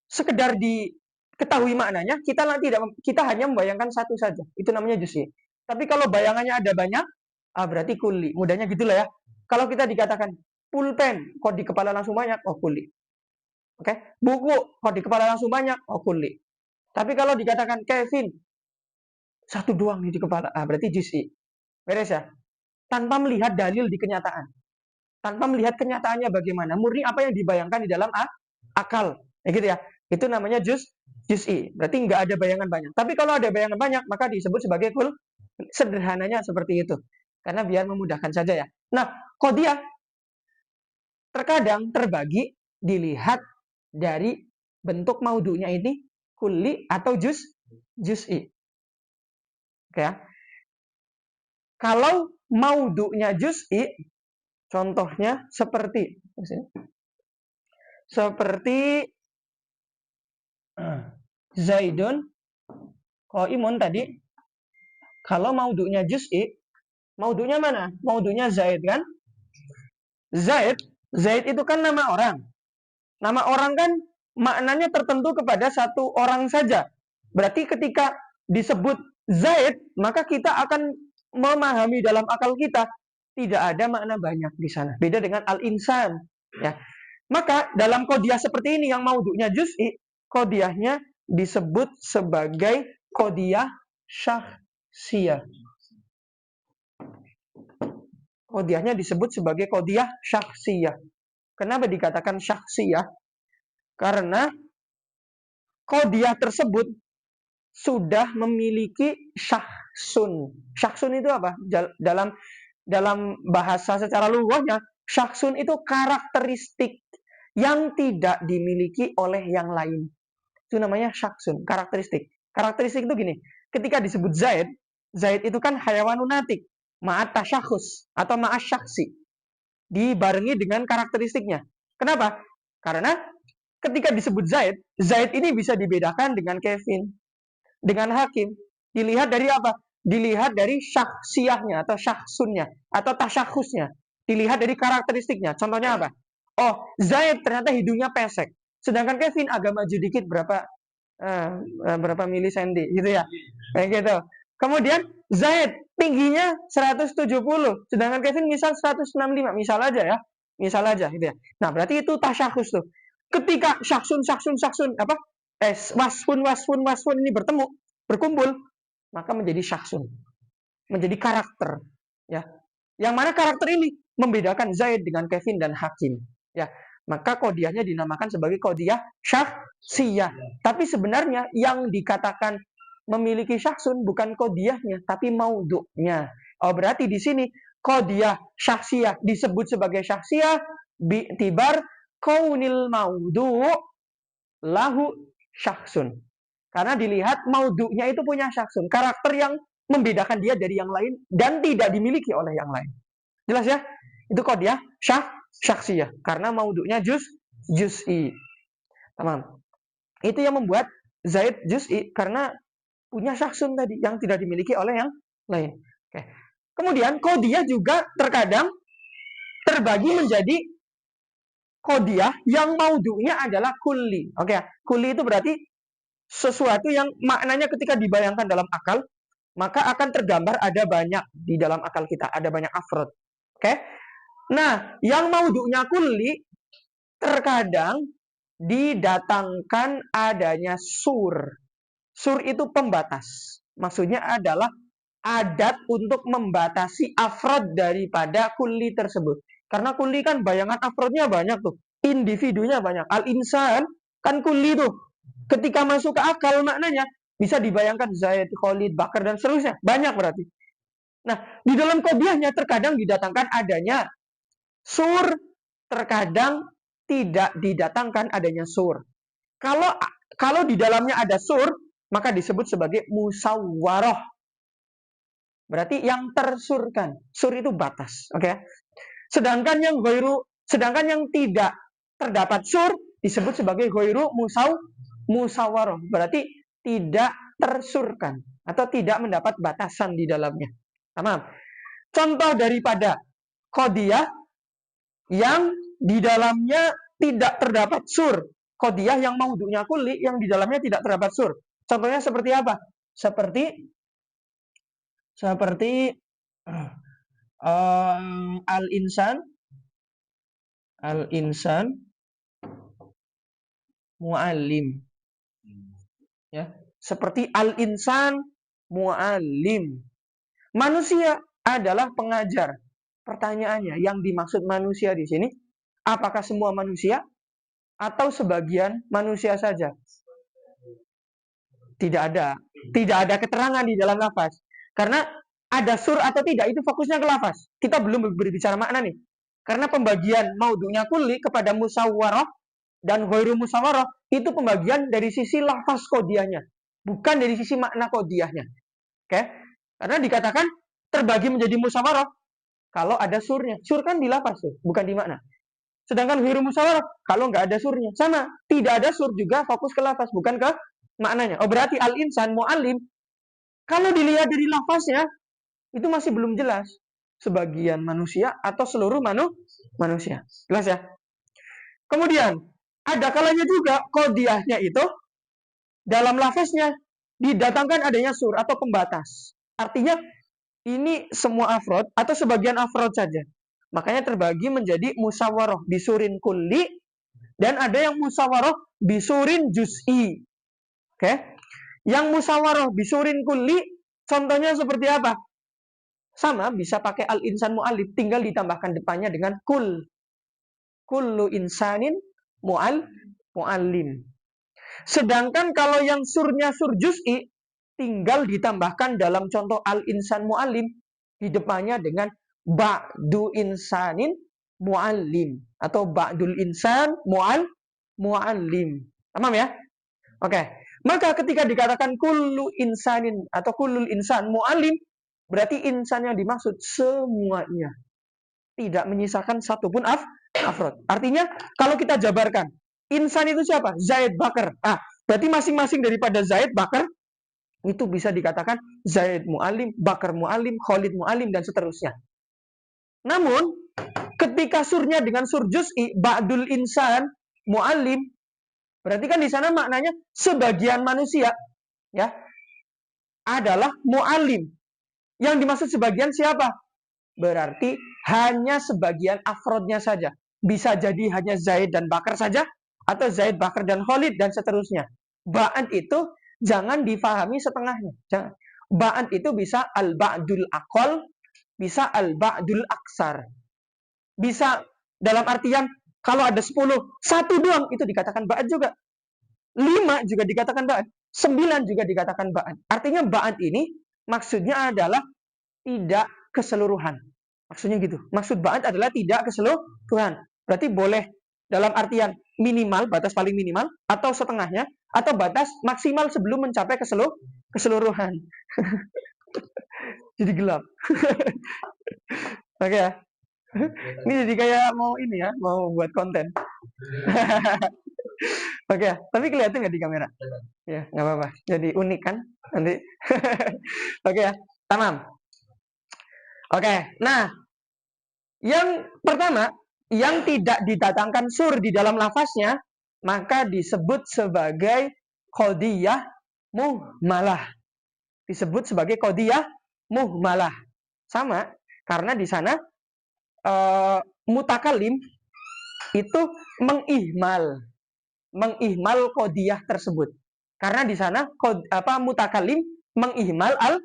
sekedar diketahui maknanya, kita hanya membayangkan satu saja. Itu namanya juz'i. Tapi kalau bayangannya ada banyak, berarti kulli. Mudahnya gitulah ya. Kalau kita dikatakan pulpen, kok di kepala langsung banyak, oh kulli. Oke, buku, kok di kepala langsung banyak, oh kulli. Tapi kalau dikatakan Kevin, satu doang nih di kepala, berarti juz'i. Beres ya? Tanpa melihat dalil di kenyataan. Tanpa melihat kenyataannya bagaimana. Murni apa yang dibayangkan di dalam akal. Ya gitu ya. Itu namanya juz'i. Berarti nggak ada bayangan banyak. Tapi kalau ada bayangan banyak, maka disebut sebagai kul. Sederhananya seperti itu. Karena biar memudahkan saja ya. Nah, qadiyah terkadang terbagi dilihat dari bentuk maudu'nya ini kulli atau juz'i. Oke ya. Kalau maudu'nya juz'i, contohnya seperti Zaidun qaimun tadi. Kalau maudu'nya juz'i, maudu'nya mana? Maudu'nya Zaid kan? Zaid itu kan nama orang. Nama orang kan maknanya tertentu kepada satu orang saja. Berarti ketika disebut Zaid, maka kita akan memahami dalam akal kita tidak ada makna banyak di sana. Beda dengan al-insan, ya. Maka dalam qadiyah seperti ini yang maudu'nya juz'i, qadiyahnya disebut sebagai qadiyah syakhsiyah. Qadiyahnya disebut sebagai qadiyah syakhsiyah. Kenapa dikatakan syakhsiyah? Karena qadiyah tersebut sudah memiliki syakhsun. Syakhsun itu apa? Dalam bahasa secara lughahnya, syakhsun itu karakteristik yang tidak dimiliki oleh yang lain. Itu namanya syakhsun, karakteristik. Karakteristik itu gini, ketika disebut Zaid, Zaid itu kan hayawanun natik, ma'at tasyakhus atau ma'as syakhsi. Dibarengi dengan karakteristiknya. Kenapa? Karena ketika disebut Zaid, Zaid ini bisa dibedakan dengan Kevin, dengan Hakim. Dilihat dari apa? Dilihat dari syakhsiyahnya atau syakhsunnya atau tasyakhusnya. Dilihat dari karakteristiknya. Contohnya apa? Oh, Zaid ternyata hidungnya pesek. Sedangkan Kevin agak maju dikit berapa milisenti gitu ya. Kayak gitu. Kemudian Zaid tingginya 170, sedangkan Kevin misal 165, misal aja ya. Misal aja gitu ya. Nah, berarti itu tasyakhus tuh. Ketika syaksun apa? Wasfun ini berkumpul, maka menjadi syaksun. Menjadi karakter, ya. Yang mana karakter ini membedakan Zaid dengan Kevin dan Hakim, ya. Maka kodiahnya dinamakan sebagai kodiah syakhsiyah. Tapi sebenarnya yang dikatakan memiliki syaksun bukan kodiahnya, tapi maudhu'nya. Oh, berarti di sini kodiah syakhsiyah disebut sebagai syakhsiyah bi'tibar kaunil maudhu' lahu syaksun. Karena dilihat maudhu'nya itu punya syaksun, karakter yang membedakan dia dari yang lain dan tidak dimiliki oleh yang lain. Jelas ya? Itu kodiah syakhsiyah karena maudhu'nya juz'i. Tamam. Itu yang membuat Zaid juz'i karena punya syaksun tadi yang tidak dimiliki oleh yang lain. Oke. Kemudian kodiah juga terkadang terbagi menjadi kodiah yang maudhu'nya adalah kulli. Oke, kulli itu berarti sesuatu yang maknanya ketika dibayangkan dalam akal, maka akan tergambar ada banyak di dalam akal kita, ada banyak afrod. Oke? Nah, yang maudhu'nya kulli terkadang didatangkan adanya sur. Sur itu pembatas. Maksudnya adalah adat untuk membatasi afrod daripada kulli tersebut. Karena kulli kan bayangan afrodnya banyak tuh. Individunya banyak. Al-insan kan kulli tuh. Ketika masuk ke akal maknanya bisa dibayangkan Zaid, Khalid, Bakar, dan seterusnya. Banyak berarti. Nah, di dalam kodiahnya terkadang didatangkan adanya sur, terkadang tidak didatangkan adanya sur. Kalau di dalamnya ada sur, maka disebut sebagai musawwaroh. Berarti yang tersurkan. Sur itu batas, oke? Sedangkan yang tidak terdapat sur disebut sebagai ghairu musawwaroh. Berarti tidak tersurkan atau tidak mendapat batasan di dalamnya. Tamam. Contoh daripada kodiah yang di dalamnya tidak terdapat sur. Kodiah yang maudhu'nya kulli yang di dalamnya tidak terdapat sur. Contohnya seperti apa? Seperti al-insan mu'allim. Ya, seperti al-insan mu'allim. Manusia adalah pengajar. Pertanyaannya, yang dimaksud manusia di sini, apakah semua manusia atau sebagian manusia saja? Tidak ada. Tidak ada keterangan di dalam lafaz. Karena ada sur atau tidak, itu fokusnya ke lafaz. Kita belum berbicara makna nih. Karena pembagian maudhu'nya kulli kepada musawwaroh dan ghairu musawwaroh, itu pembagian dari sisi lafaz kodiahnya. Bukan dari sisi makna kodiahnya. Oke? Karena dikatakan terbagi menjadi musawwaroh kalau ada surnya. Sur kan di lafaz tuh, bukan di makna. Sedangkan ghairu musawwaroh kalau nggak ada surnya. Sama, tidak ada sur juga fokus ke lafaz, bukan ke maknanya. Oh, berarti al-insan mu'allim kalau dilihat dari lafaznya itu masih belum jelas sebagian manusia atau seluruh manusia. Jelas ya? Kemudian ada kalanya juga kodiahnya itu dalam lafaznya didatangkan adanya sur atau pembatas. Artinya ini semua afrod atau sebagian afrod saja. Makanya terbagi menjadi musawwaroh bisurin kulli dan ada yang musawwaroh bisurin juz'i. Oke? Yang musawwaroh bisurin kulli contohnya seperti apa? Sama, bisa pakai al-insan mu'allim, tinggal ditambahkan depannya dengan kul. Kullu insanin mu'allim. Sedangkan kalau yang surnya sur juz'i, tinggal ditambahkan dalam contoh al-insan mu'allim, di depannya dengan ba'du insanin mu'allim. Atau ba'dul insan mu'allim. Paham ya? Oke. Maka ketika dikatakan kullu insanin atau kullul insan mu'allim, berarti insan yang dimaksud semuanya. Tidak menyisakan satupun afrod. Artinya, kalau kita jabarkan, insan itu siapa? Zaid, Bakar. Berarti masing-masing daripada Zaid, Bakar, itu bisa dikatakan Zaid mu'allim, Bakar mu'allim, Khalid mu'allim, dan seterusnya. Namun, Ketika surnya dengan sur juz'i, ba'dul insan, mu'allim, berarti kan di sana maknanya sebagian manusia ya adalah mu'allim. Yang dimaksud sebagian siapa? Berarti hanya sebagian afrodnya saja. Bisa jadi hanya Zaid dan Bakar saja, atau Zaid, Bakar, dan Khalid, dan seterusnya. Ba'ad itu jangan difahami setengahnya. Jangan. Ba'ad itu bisa al-ba'dul aqal, bisa al-ba'dul aksar. Bisa dalam artian kalau ada 10, satu doang itu dikatakan ba'ad juga. 5 juga dikatakan ba'ad. 9 juga dikatakan ba'ad. Artinya ba'ad ini maksudnya adalah tidak keseluruhan. Maksudnya gitu. Maksud ba'ad adalah tidak keseluruhan. Berarti boleh dalam artian minimal, batas paling minimal, atau setengahnya, atau batas maksimal sebelum mencapai keseluruhan. Jadi gelap. Oke ya. Ini jadi kayak mau ini ya, mau buat konten. Oke ya, tapi kelihatan nggak di kamera? Ya, nggak apa-apa. Jadi unik kan nanti. Oke ya, tamam. Oke, nah yang pertama, yang tidak didatangkan sur di dalam lafaznya, maka disebut sebagai qadiyah muhmalah. Disebut sebagai qadiyah muhmalah. Sama, karena di sana mutakalim itu mengihmal qadiyah tersebut. Karena di sana mutakalim mengihmal al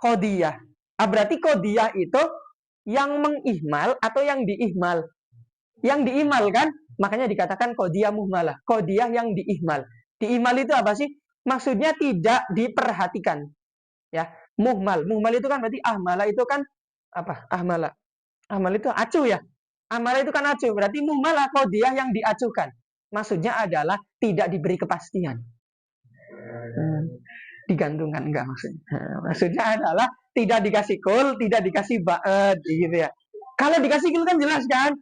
qadiyah. Berarti qadiyah itu yang mengihmal atau yang diihmal? Yang diihmal kan? Makanya dikatakan qadiyah muhmalah. Qadiyah yang diihmal. Diihmal itu apa sih? Maksudnya tidak diperhatikan. Ya, muhmal. Muhmal itu kan berarti ahmala itu kan apa? Ahmala. Ahmal itu acuh ya. Ahmala itu kan acuh. Berarti muhmalah qadiyah yang diacuhkan. Maksudnya adalah tidak diberi kepastian. Digantungkan enggak maksudnya. Maksudnya adalah tidak dikasih kul, tidak dikasih ba'ad gitu ya. Kalau dikasih kul kan jelas kan?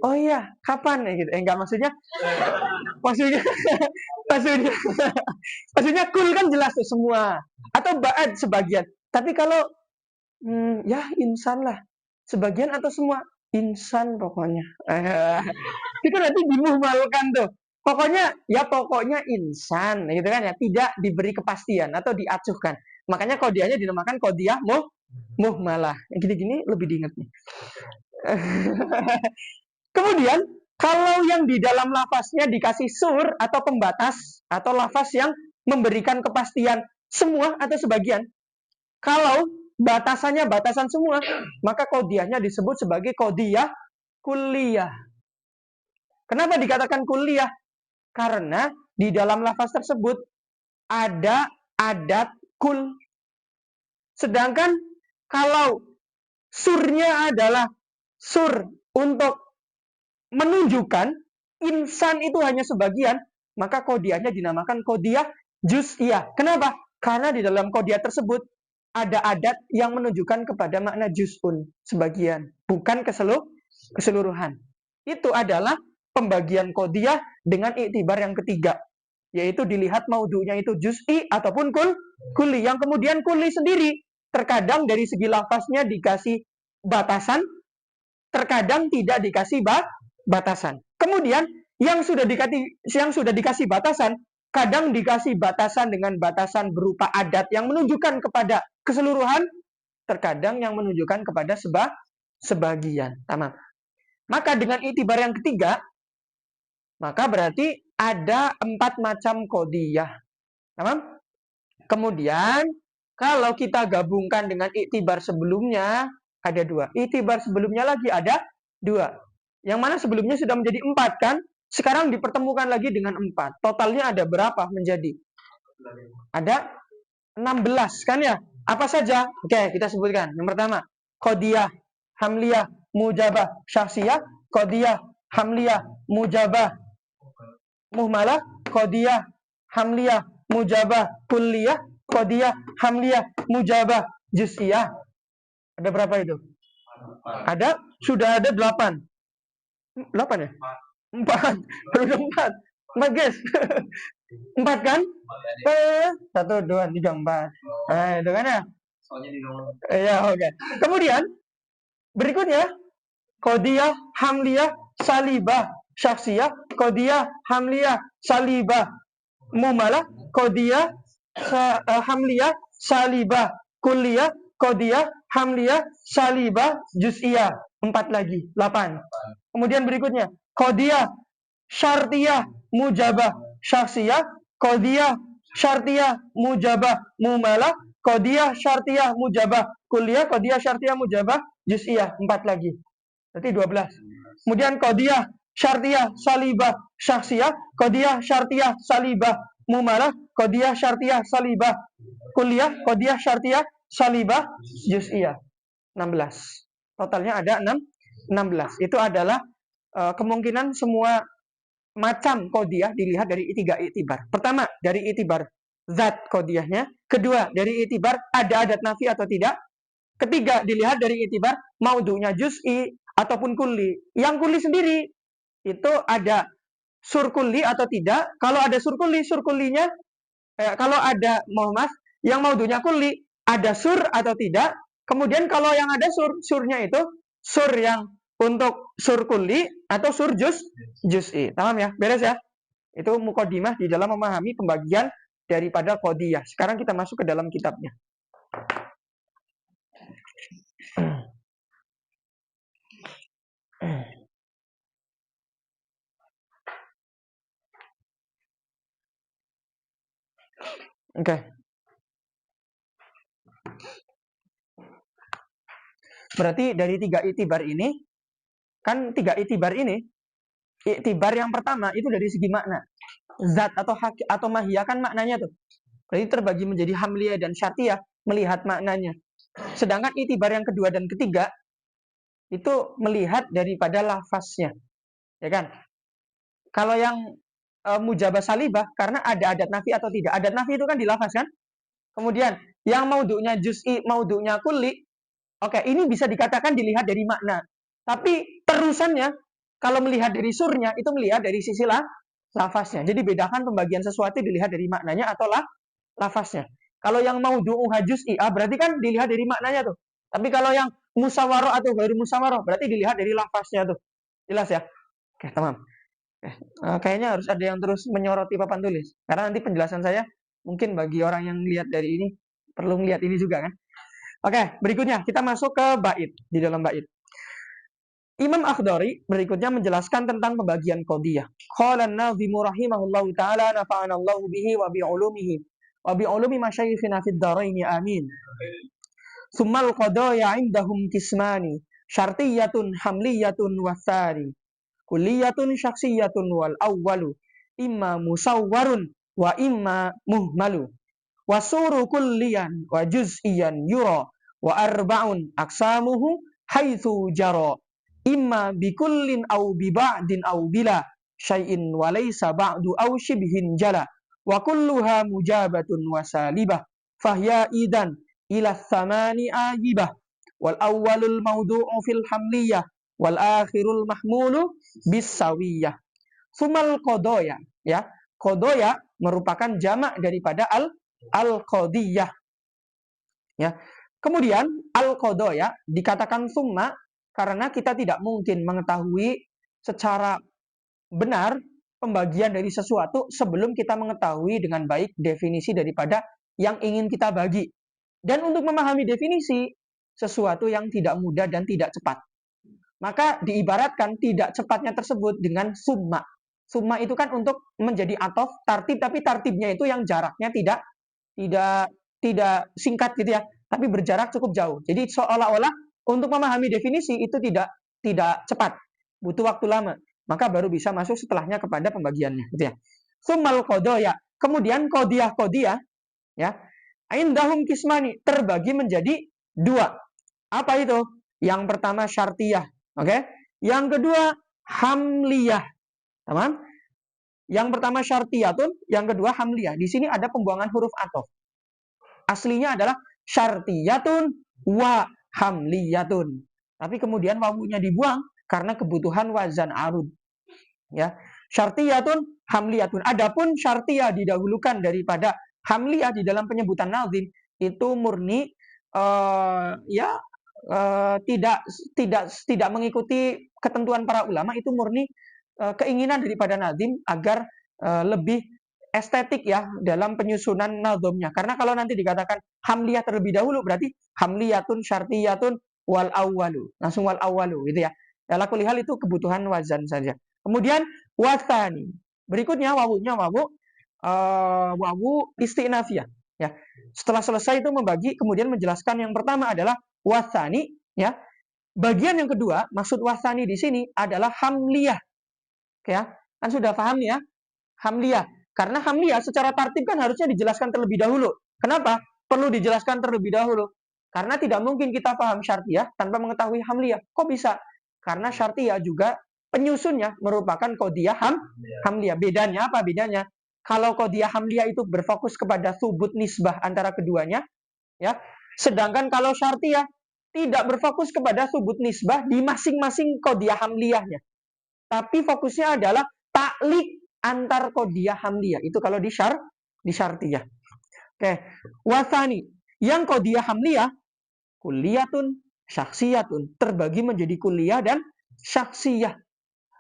Oh iya, kapan ya gitu. Enggak maksudnya maksudnya kul kan jelas tuh semua atau ba'ad sebagian. Tapi kalau ya insan lah. Sebagian atau semua? Insan pokoknya. Itu nanti dimuhmalkan tuh. Pokoknya insan gitu kan ya, tidak diberi kepastian atau diacuhkan. Makanya qadiyahnya dinamakan qadiyah muhmalah. Gini-gini lebih diingat nih. Kemudian kalau yang di dalam lafaznya dikasih sur atau pembatas atau lafaz yang memberikan kepastian semua atau sebagian. Kalau batasannya batasan semua, maka qadiyahnya disebut sebagai qadiyah kulliyah. Kenapa dikatakan kulliyah? Karena di dalam lafaz tersebut ada adat kul. Sedangkan kalau surnya adalah sur untuk menunjukkan insan itu hanya sebagian, maka qadiyahnya dinamakan qadiyah juz'iyah. Kenapa? Karena di dalam qadiyah tersebut ada adat yang menunjukkan kepada makna juz'un, sebagian, bukan keseluruhan. Itu adalah pembagian qadiyah dengan iktibar yang ketiga, yaitu dilihat maudunya itu juz'i ataupun kulli. Yang kemudian kulli sendiri terkadang dari segi lafaznya dikasih batasan, terkadang tidak dikasih batasan. Kemudian yang sudah dikasih batasan, kadang dikasih batasan dengan batasan berupa adat yang menunjukkan kepada keseluruhan, terkadang yang menunjukkan kepada sebagian. Tamam. Maka dengan iktibar yang ketiga, maka berarti ada 4 macam qadiyah. Tamam? Kemudian kalau kita gabungkan dengan iktibar sebelumnya, ada 2. Iktibar sebelumnya lagi ada 2. Yang mana sebelumnya sudah menjadi 4 kan? Sekarang dipertemukan lagi dengan 4. Totalnya ada berapa menjadi? Ada 16 kan ya? Apa saja? Oke, kita sebutkan. Yang pertama, qadiyah, hamliyah, mujabah, syakhsiyah, qadiyah, hamliyah, mujabah, muhmalah, qadiyah, hamliyah, mujabah, kulliyah, qadiyah, hamliyah, mujabah, juz'iyah. Ada berapa itu? Sudah ada 8. 8 ya? 4. Baru 4. 4 guys. 4 kan? 1, 2, 3, 4. Itu kan ya? Iya, oke. Kemudian berikutnya Qadiyah, hamliyah, salibah, syaksiyah, qadiyah, hamliyah, salibah, mumalah, qadiyah, hamliyah, salibah, kulliyah, qadiyah, hamliyah, salibah, juz'iyah. 4 lagi, 8. Kemudian berikutnya, qadiyah, syartiyah, mujabah, syaksiyah, qadiyah, syartiyah, mujabah, mumalah, qadiyah, syartiyah, mujabah, kulliyah, qadiyah, syartiyah, mujabah, juz'iyah. 4 lagi. Berarti 12. Kemudian qadiyah, syartiyah, salibah, syaksiyah, qadiyah, syartiyah, salibah, mumalah, qadiyah, syartiyah, salibah, kulliyah, qadiyah, syartiyah, salibah, juz'iyah. 16. Totalnya ada 16. Itu adalah kemungkinan semua macam qadiyah dilihat dari 3 itibar. Pertama, dari itibar zat qadiyahnya. Kedua, dari itibar ada adat nafi atau tidak. Ketiga, dilihat dari itibar maudunya juz'i ataupun kulli. Yang kulli sendiri itu ada sur kulli atau tidak. Kalau ada sur kulli, kullinya kalau ada Muhammad yang maudunya kulli, ada sur atau tidak. Kemudian kalau yang ada surnya itu sur yang untuk sur kulli atau sur juz'i. Paham ya? Beres ya? Itu muqaddimah di dalam memahami pembagian daripada qadiyah. Sekarang kita masuk ke dalam kitabnya. Oke. Berarti dari 3 itibar ini, kan 3 itibar ini, itibar yang pertama itu dari segi makna. Zat atau mahiyah kan maknanya tuh. Berarti terbagi menjadi hamliyah dan syartiyah melihat maknanya. Sedangkan itibar yang kedua dan ketiga itu melihat daripada lafaznya. Ya kan? Kalau yang mujabah salibah karena ada adat nafi atau tidak. Adat nafi itu kan di lafaz kan? Kemudian yang maudunya juz'i, maudunya kulli, oke, ini bisa dikatakan dilihat dari makna. Tapi terusannya, kalau melihat dari surnya, itu melihat dari sisi lafaznya. Jadi bedakan pembagian sesuatu dilihat dari maknanya atau lafaznya. Kalau yang maudu'uha juz'i, berarti kan dilihat dari maknanya tuh. Tapi kalau yang musawaroh atau ghairu musawaroh, berarti dilihat dari lafaznya tuh. Jelas ya? Oke, tamam. Kayaknya harus ada yang terus menyoroti papan tulis. Karena nanti penjelasan saya mungkin bagi orang yang lihat dari ini perlu melihat ini juga kan. Oke, berikutnya kita masuk ke bait. Di dalam bait Imam Akhdari berikutnya menjelaskan tentang pembagian qadiyah. Qala an-nazimu rahimahullahu taala nafa'ana Allahu bihi wa bi ulumihi wa bi ulumi masyayikhina fid dharain amin. Summal qadaya indahum kismani syartiyatun hamliyatun wasari kulliyatun syaksiyatun wal awwalu imma musawwarun wa imma muhmalu wasuru kulliyan wa juz'iyan yura wa arba'un aksamuhu haitsu jara imma bikullin aw bi ba'din aw bila syai'in wa laysa ba'du aw shibhin jala wa kulluha mujabatun wa salibah fahya idan ila thamani ajibah wal awwalul mawdu'u fil hamliyah wal akhirul mahmulu bisawiyah. Sumal qadaya, ya. Qadaya merupakan jamak daripada al-qadiyah. Ya. Kemudian al-qadaya dikatakan summa karena kita tidak mungkin mengetahui secara benar pembagian dari sesuatu sebelum kita mengetahui dengan baik definisi daripada yang ingin kita bagi. Dan untuk memahami definisi sesuatu yang tidak mudah dan tidak cepat, maka diibaratkan tidak cepatnya tersebut dengan summa. Summa itu kan untuk menjadi atof tartib, tapi tartibnya itu yang jaraknya tidak singkat gitu ya, tapi berjarak cukup jauh. Jadi seolah-olah untuk memahami definisi itu tidak cepat, butuh waktu lama. Maka baru bisa masuk setelahnya kepada pembagiannya, gitu ya. Summal qadaya. Kemudian qadiyah ya. Indahum kismani terbagi menjadi 2. Apa itu? Yang pertama syartiyah, oke? Yang kedua hamliyah. Teman? Yang pertama syartiyatun, yang kedua hamliyah. Di sini ada pembuangan huruf atof. Aslinya adalah syartiyatun wa hamliyatun. Tapi kemudian wawunya dibuang karena kebutuhan wazan arud. Ya. Syartiyatun, hamliyatun. Adapun syartiyah didahulukan daripada hamliyah di dalam penyebutan nazim itu murni tidak mengikuti ketentuan para ulama, itu murni keinginan daripada nazim agar lebih estetik ya dalam penyusunan nazomnya. Karena kalau nanti dikatakan hamliyah terlebih dahulu, berarti hamliyatun syartiyatun wal awwalu, langsung wal awwalu gitu ya. Ala kulli hal itu kebutuhan wazan saja. Kemudian wasani, berikutnya wawunya wawu istinafiyah ya. Setelah selesai itu membagi, kemudian menjelaskan yang pertama adalah wasani ya. Bagian yang kedua, maksud wasani di sini adalah hamliyah. Oke ya. Kan sudah paham ya? Hamliyah. Karena hamliyah secara tartib kan harusnya dijelaskan terlebih dahulu. Kenapa? Perlu dijelaskan terlebih dahulu. Karena tidak mungkin kita paham syartiyah tanpa mengetahui hamliyah. Kok bisa? Karena syartiyah juga penyusunnya merupakan qodiyah hamliyah. Bedanya apa? Bedanya kalau qodiyah hamliyah itu berfokus kepada subut nisbah antara keduanya, ya. Sedangkan kalau syartiyah tidak berfokus kepada subut nisbah di masing-masing qodiyah hamliyahnya. Tapi fokusnya adalah taklik antar qodiyah hamliyah. Itu kalau di syartiyah. Oke. Wasani, yang qodiyah hamliyah kulliyatun syakhsiyatun, terbagi menjadi kulliyah dan syakhsiyah.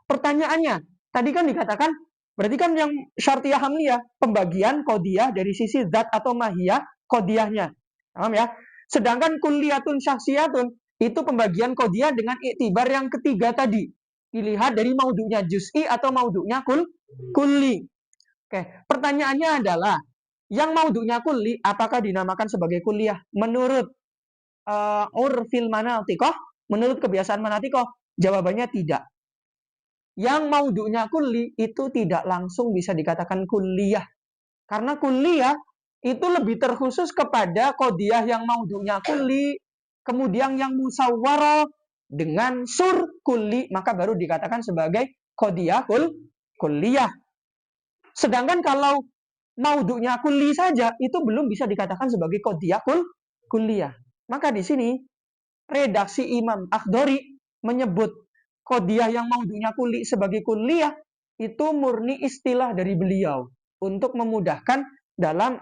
Pertanyaannya, tadi kan dikatakan berarti kan yang syartiyah hamliyah pembagian qodiyah dari sisi zat atau mahiyah qodiyahnya. Paham ya? Sedangkan kulliyatun syakhsiyatun itu pembagian qodiyah dengan iktibar yang ketiga tadi. Dilihat dari maudhu'nya juz'i atau maudhu'nya kulli. Oke, pertanyaannya adalah yang maudhu'nya kulli apakah dinamakan sebagai kulliyah? Menurut urfil manatikoh, menurut kebiasaan manatikoh, jawabannya tidak. Yang maudhu'nya kulli itu tidak langsung bisa dikatakan kulliyah. Karena kulliyah itu lebih terkhusus kepada qodiyah yang maudhu'nya kulli, kemudian yang musawwarah dengan sur kulli, maka baru dikatakan sebagai qodiyah kulliyah. Sedangkan kalau maudhu'nya kulli saja, itu belum bisa dikatakan sebagai qodiyah kulliyah. Maka di sini redaksi Imam Akhdari menyebut qodiyah yang maudhu'nya kulli sebagai kulliyah itu murni istilah dari beliau untuk memudahkan dalam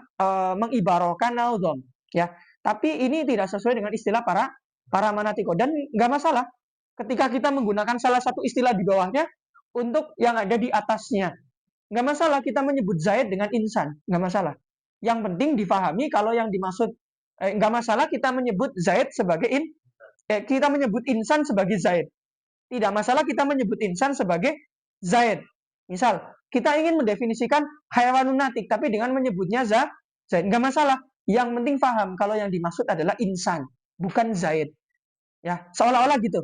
mengibarahkan nazam ya. Tapi ini tidak sesuai dengan istilah para manatiko dan nggak masalah ketika kita menggunakan salah satu istilah di bawahnya untuk yang ada di atasnya. Nggak masalah kita menyebut Zaid dengan insan, nggak masalah. Yang penting difahami kalau yang dimaksud nggak masalah kita menyebut Zaid sebagai kita menyebut insan sebagai Zaid. Tidak masalah kita menyebut insan sebagai Zaid. Misal, kita ingin mendefinisikan hayawanun natik, tapi dengan menyebutnya Zaid, nggak masalah. Yang penting paham kalau yang dimaksud adalah insan, bukan Zaid. Ya, seolah-olah gitu.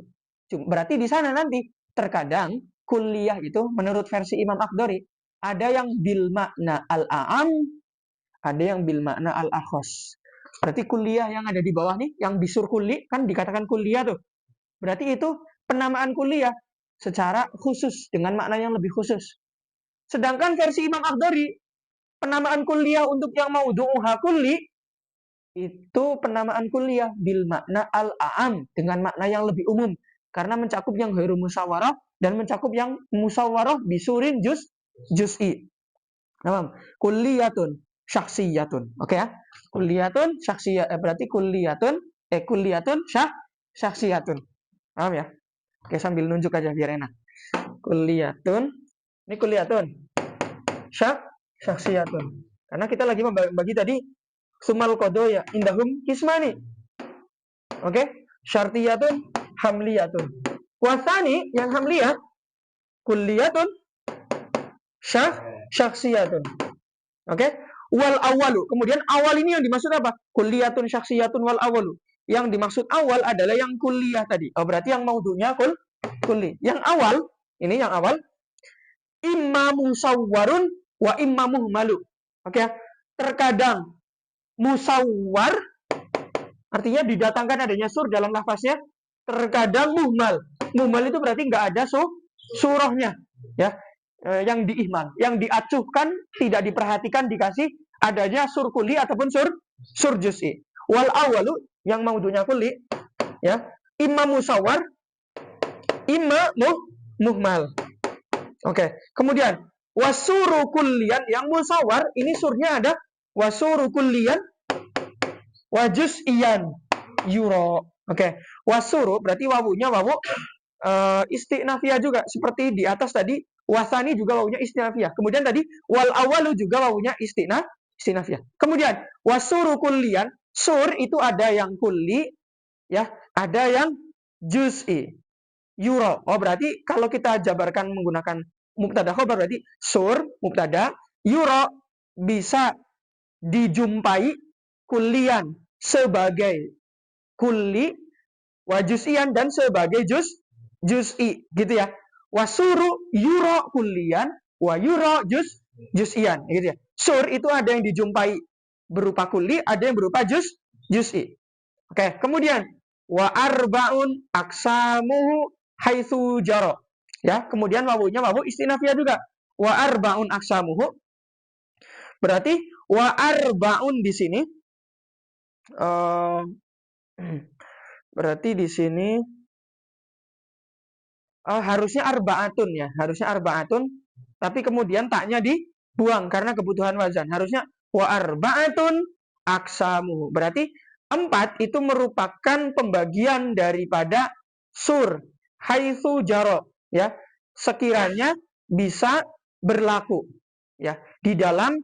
Berarti di sana nanti terkadang kulliyah itu menurut versi Imam Akhdari ada yang bil makna al-a'am, ada yang bil makna al-akhos. Berarti kulliyah yang ada di bawah nih, yang bisur kulli kan dikatakan kulliyah tuh. Berarti itu penamaan kulliyah secara khusus dengan makna yang lebih khusus. Sedangkan versi Imam Akhdari penamaan kulliyah untuk yang maudhu'uha kulli itu penamaan kulliyah bil makna al-a'am dengan makna yang lebih umum karena mencakup yang ghairu musawwarah dan mencakup yang musawwarah bisurin juz'i. Paham? Kulliyatun syakhsiyatun. Oke ya? Kulliyatun syakhsiyah berarti kulliyatun syakhsiyatun. Paham ya? Oke, sambil nunjuk aja biar enak. Kulliyatun. Ini kulliyatun syakhsiyatun. Karena kita lagi membagi tadi sumal qadoya indahum kismani. Oke? Syartiyatun hamliyatun. Wasani yang hamliyah kulliyatun syakhsiyatun. Oke? Wal awalu. Kemudian awal ini yang dimaksud apa? Kulliyatun syakhsiyatun wal awalu. Yang dimaksud awal adalah yang kulliyah tadi. Oh, berarti yang maudhu'nya kulli. Yang awal, ini yang awal imma musawwarun wa imma muhmalu. Oke ya? Terkadang musawwar artinya didatangkan adanya sur dalam lafaznya, terkadang muhmal. Muhmal itu berarti nggak ada surahnya, ya. Yang diihmal, yang diacuhkan, tidak diperhatikan, dikasih adanya sur kulli ataupun sur juz'i. Wal awalu yang maudhu'nya kulli, ya, imma musawwar, imma muhmal. Oke. Kemudian wasuru kulliyan yang musawwar ini surnya ada wasuru kulliyan wa juz'iyan yura. Oke. Wasuru berarti wawunya wawu istinafiyah juga seperti di atas tadi. Wasani juga wawunya istinafiyah. Kemudian tadi wal awalu juga wawunya istinafiyah. Kemudian wasuru kullian, sur itu ada yang kulli ya, ada yang juz'i. Yuro. Oh, berarti kalau kita jabarkan menggunakan mubtada khobar berarti sur mubtada, yuro bisa dijumpai kulian sebagai kulli, wajuz'ian dan sebagai juz'i gitu ya. Wasuru yuro kulian, wa yuro juz'ian gitu ya. Sur itu ada yang dijumpai berupa kulli, ada yang berupa juz'i. Oke, kemudian wa arbaun aksamuhu haitsu jaro. Ya, kemudian wawunya wawu istinafiyah juga. Wa arbaun aksamuhu. Berarti wa arbaun di sini berarti di sini harusnya arbaatun ya, harusnya arbaatun, tapi kemudian taknya dibuang karena kebutuhan wazan. Harusnya wa arbaatun aksamuhu. Berarti 4 itu merupakan pembagian daripada sur haitsu jaro ya, sekiranya bisa berlaku ya di dalam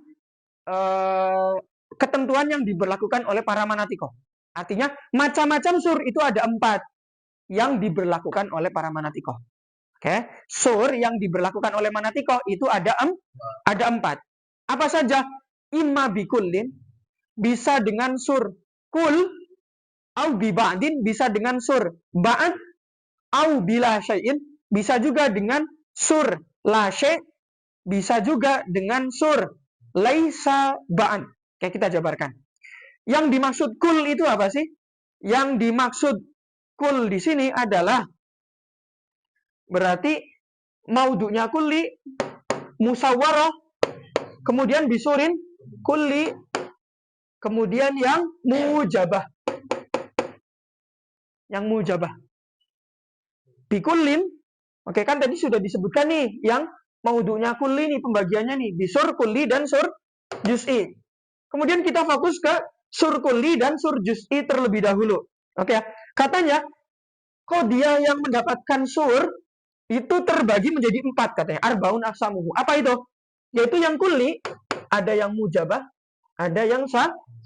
ketentuan yang diberlakukan oleh para manatiko. Artinya macam-macam sur itu ada 4 yang diberlakukan oleh para manatiko. Oke, sur yang diberlakukan oleh manatiko itu ada 4. Apa saja? Imma bikullin, bisa dengan sur kul, au bi ba'din, bisa dengan sur ba'd, au bila syai'in, bisa juga dengan sur la syai', bisa juga dengan sur laisa ba'd. Oke, kita jabarkan. Yang dimaksud kul itu apa sih? Yang dimaksud kul di sini adalah berarti maudhu'nya kulli, musawwarah, kemudian bisurin kulli, kemudian yang mujabah. Yang mujabah. Bikullin, oke kan tadi sudah disebutkan nih yang maudhu'nya kulli nih pembagiannya nih, bisur kulli dan sur juz'i. Kemudian kita fokus ke sur kulli dan sur juz'i terlebih dahulu. Oke ya. Katanya kok dia yang mendapatkan sur itu terbagi menjadi 4 katanya. Arbaun aksamuhu. Apa itu? Yaitu yang kulli, ada yang mujabah, ada yang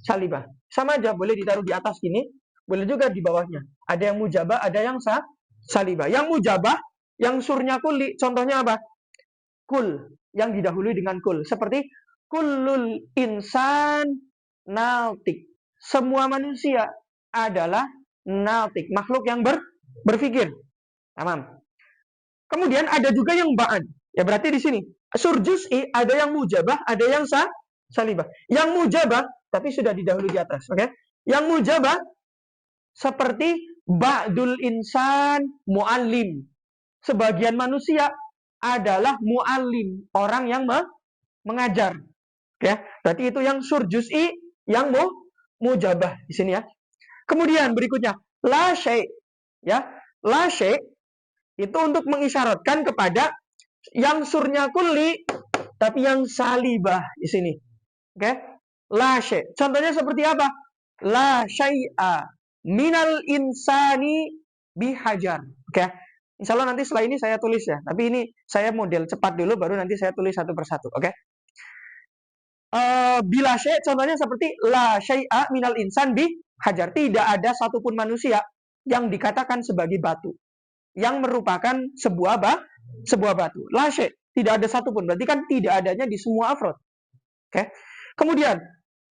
salibah. Sama aja, boleh ditaruh di atas gini, boleh juga di bawahnya. Ada yang mujabah, ada yang salibah. Yang mujabah, yang surnya kulli, contohnya apa? Kul, yang didahului dengan kul. Seperti kullul insan nautik. Semua manusia adalah nautik, makhluk yang berpikir. Tamam. Kemudian ada juga yang ba'ad. Ya berarti di sini sur juz'i ada yang mujabah, ada yang salibah. Yang mujabah tapi sudah didahului di atas, oke? Yang mujabah seperti ba'dul insan muallim. Sebagian manusia adalah muallim, orang yang mengajar. Ya, berarti itu yang sur juz'i, yang mujabah di sini ya. Kemudian berikutnya la syai', ya. La syai' itu untuk mengisyaratkan kepada yang surnya kulli tapi yang salibah di sini. Oke? La syai'. Contohnya seperti apa? La syai'a minal insani bihajar. Oke? Insya Allah nanti setelah ini saya tulis ya. Tapi ini saya model cepat dulu baru nanti saya tulis satu persatu. Oke? Bila syai' contohnya seperti la syai'a minal insan bihajar. Tidak ada satupun manusia yang dikatakan sebagai batu, yang merupakan sebuah batu. La syai', tidak ada satupun. Berarti kan tidak adanya di semua afrod. Oke. Kemudian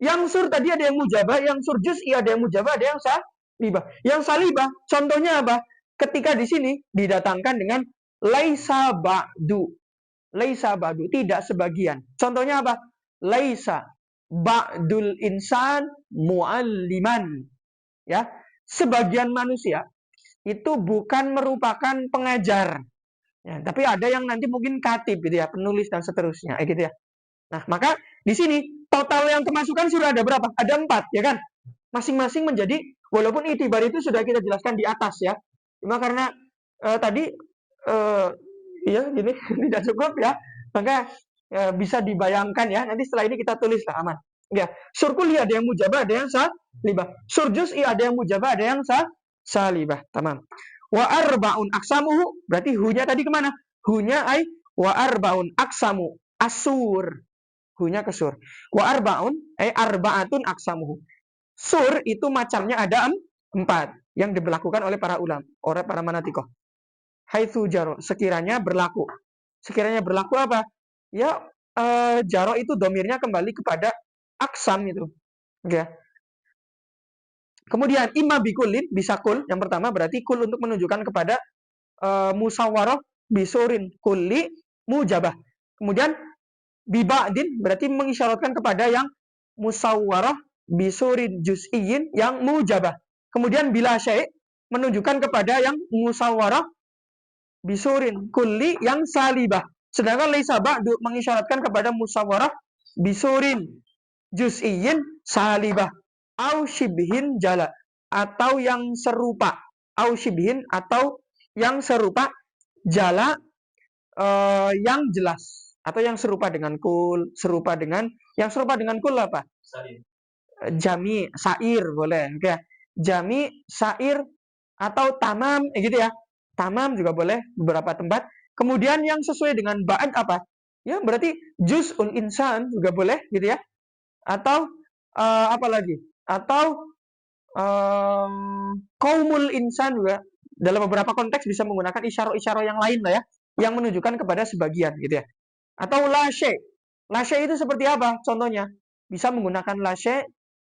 yang sur tadi ada yang mujabah, yang sur juz'i ada yang mujabah, ada yang salibah. Yang salibah contohnya apa? Ketika di sini didatangkan dengan laisa ba'du. Laisa ba'du, tidak sebagian. Contohnya apa? Laisa ba'dul insan mualliman. Ya, sebagian manusia itu bukan merupakan pengajar. Ya, tapi ada yang nanti mungkin katib gitu ya, penulis dan seterusnya, gitu ya. Nah, maka di sini total yang kemasukan sudah ada berapa? Ada 4, ya kan? Masing-masing menjadi, walaupun itibar itu sudah kita jelaskan di atas ya. Cuma karena tadi ya gini tidak cukup ya, maka bisa dibayangkan ya. Nanti setelah ini kita tulis lah aman. Ya, sur kulli ada yang mujabah, ada yang salibah. Sur juz'i ada yang mujabah, ada yang salibah. Tamam. Wa arba'un aksamuhu, berarti hunya tadi kemana? Hunya ay wa arba'un aksamu asur. Hunya ke sur. Wa arba'un ay arba'atun aksamuhu. Sur itu macamnya ada 4 yang diberlakukan oleh para ulama, oleh para manatikoh. Haitsu jaro, sekiranya berlaku. Sekiranya berlaku apa? Ya, jaro itu domirnya kembali kepada aksam itu. Ya. Kemudian imma bikulin, bisa kul. Yang pertama berarti kul untuk menunjukkan kepada musawarah bisurin kulli mujabah. Kemudian biba'din berarti mengisyaratkan kepada yang musawarah bisurin juz'iyyin yang mujabah. Kemudian bila syai' menunjukkan kepada yang musawarah bisurin kulli yang salibah. Sedangkan laisa ba'du mengisyaratkan kepada musawarah bisurin juz'iyyin salibah. Au shibhin jala, atau yang serupa. Au shibhin, atau yang serupa jala, yang jelas. Atau yang serupa dengan kul, serupa dengan kul apa? Jami, sair boleh. Oke. Jami, sair, atau tamam, gitu ya. Tamam juga boleh beberapa tempat. Kemudian yang sesuai dengan ba'ad apa? Ya, berarti juz'ul insan juga boleh, gitu ya. Atau apa lagi? Atau qaumul insan juga dalam beberapa konteks bisa menggunakan isyarah-isyarah yang lain lah ya, yang menunjukkan kepada sebagian gitu ya. Atau lasy. Lasy itu seperti apa? Contohnya bisa menggunakan lasy,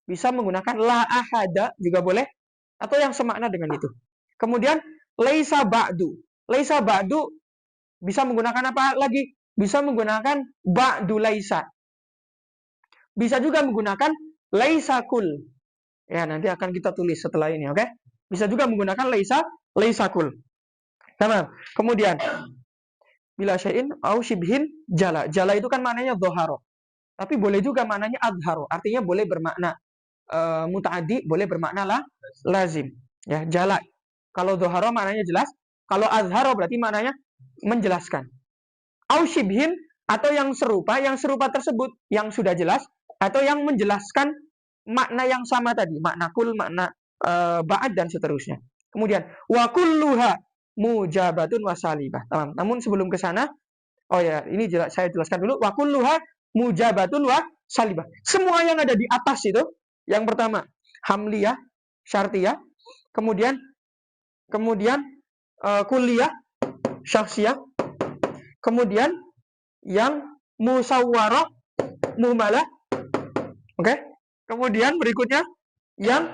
bisa menggunakan la ahada juga boleh, atau yang semakna dengan itu. Kemudian laisa ba'du. Laisa ba'du bisa menggunakan apa lagi? Bisa menggunakan ba'du laisa. Bisa juga menggunakan laisa kul. Ya, nanti akan kita tulis setelah ini, oke? Bisa juga menggunakan laisa kul. Tamam. Kemudian bila syai'in au shibhin jala. Jala itu kan maknanya dhahara. Tapi boleh juga maknanya adharo. Artinya boleh bermakna muta'addi, boleh bermakna lazim. Ya, jala. Kalau dhahara maknanya jelas, kalau adharo berarti maknanya menjelaskan. Au shibhin, atau yang serupa tersebut yang sudah jelas, atau yang menjelaskan makna yang sama tadi, makna kul, makna ba'ad, dan seterusnya. Kemudian wa kulluha mujabatun wasalibah. Namun sebelum ke sana, oh ya, ini saya jelaskan dulu. Wa kulluha mujabatun wasalibah. Semua yang ada di atas itu, yang pertama hamliyah, syartiyah, kemudian kulliyah, syakhsiyah, kemudian yang musawwarah, muhmalah. Oke. Kemudian berikutnya yang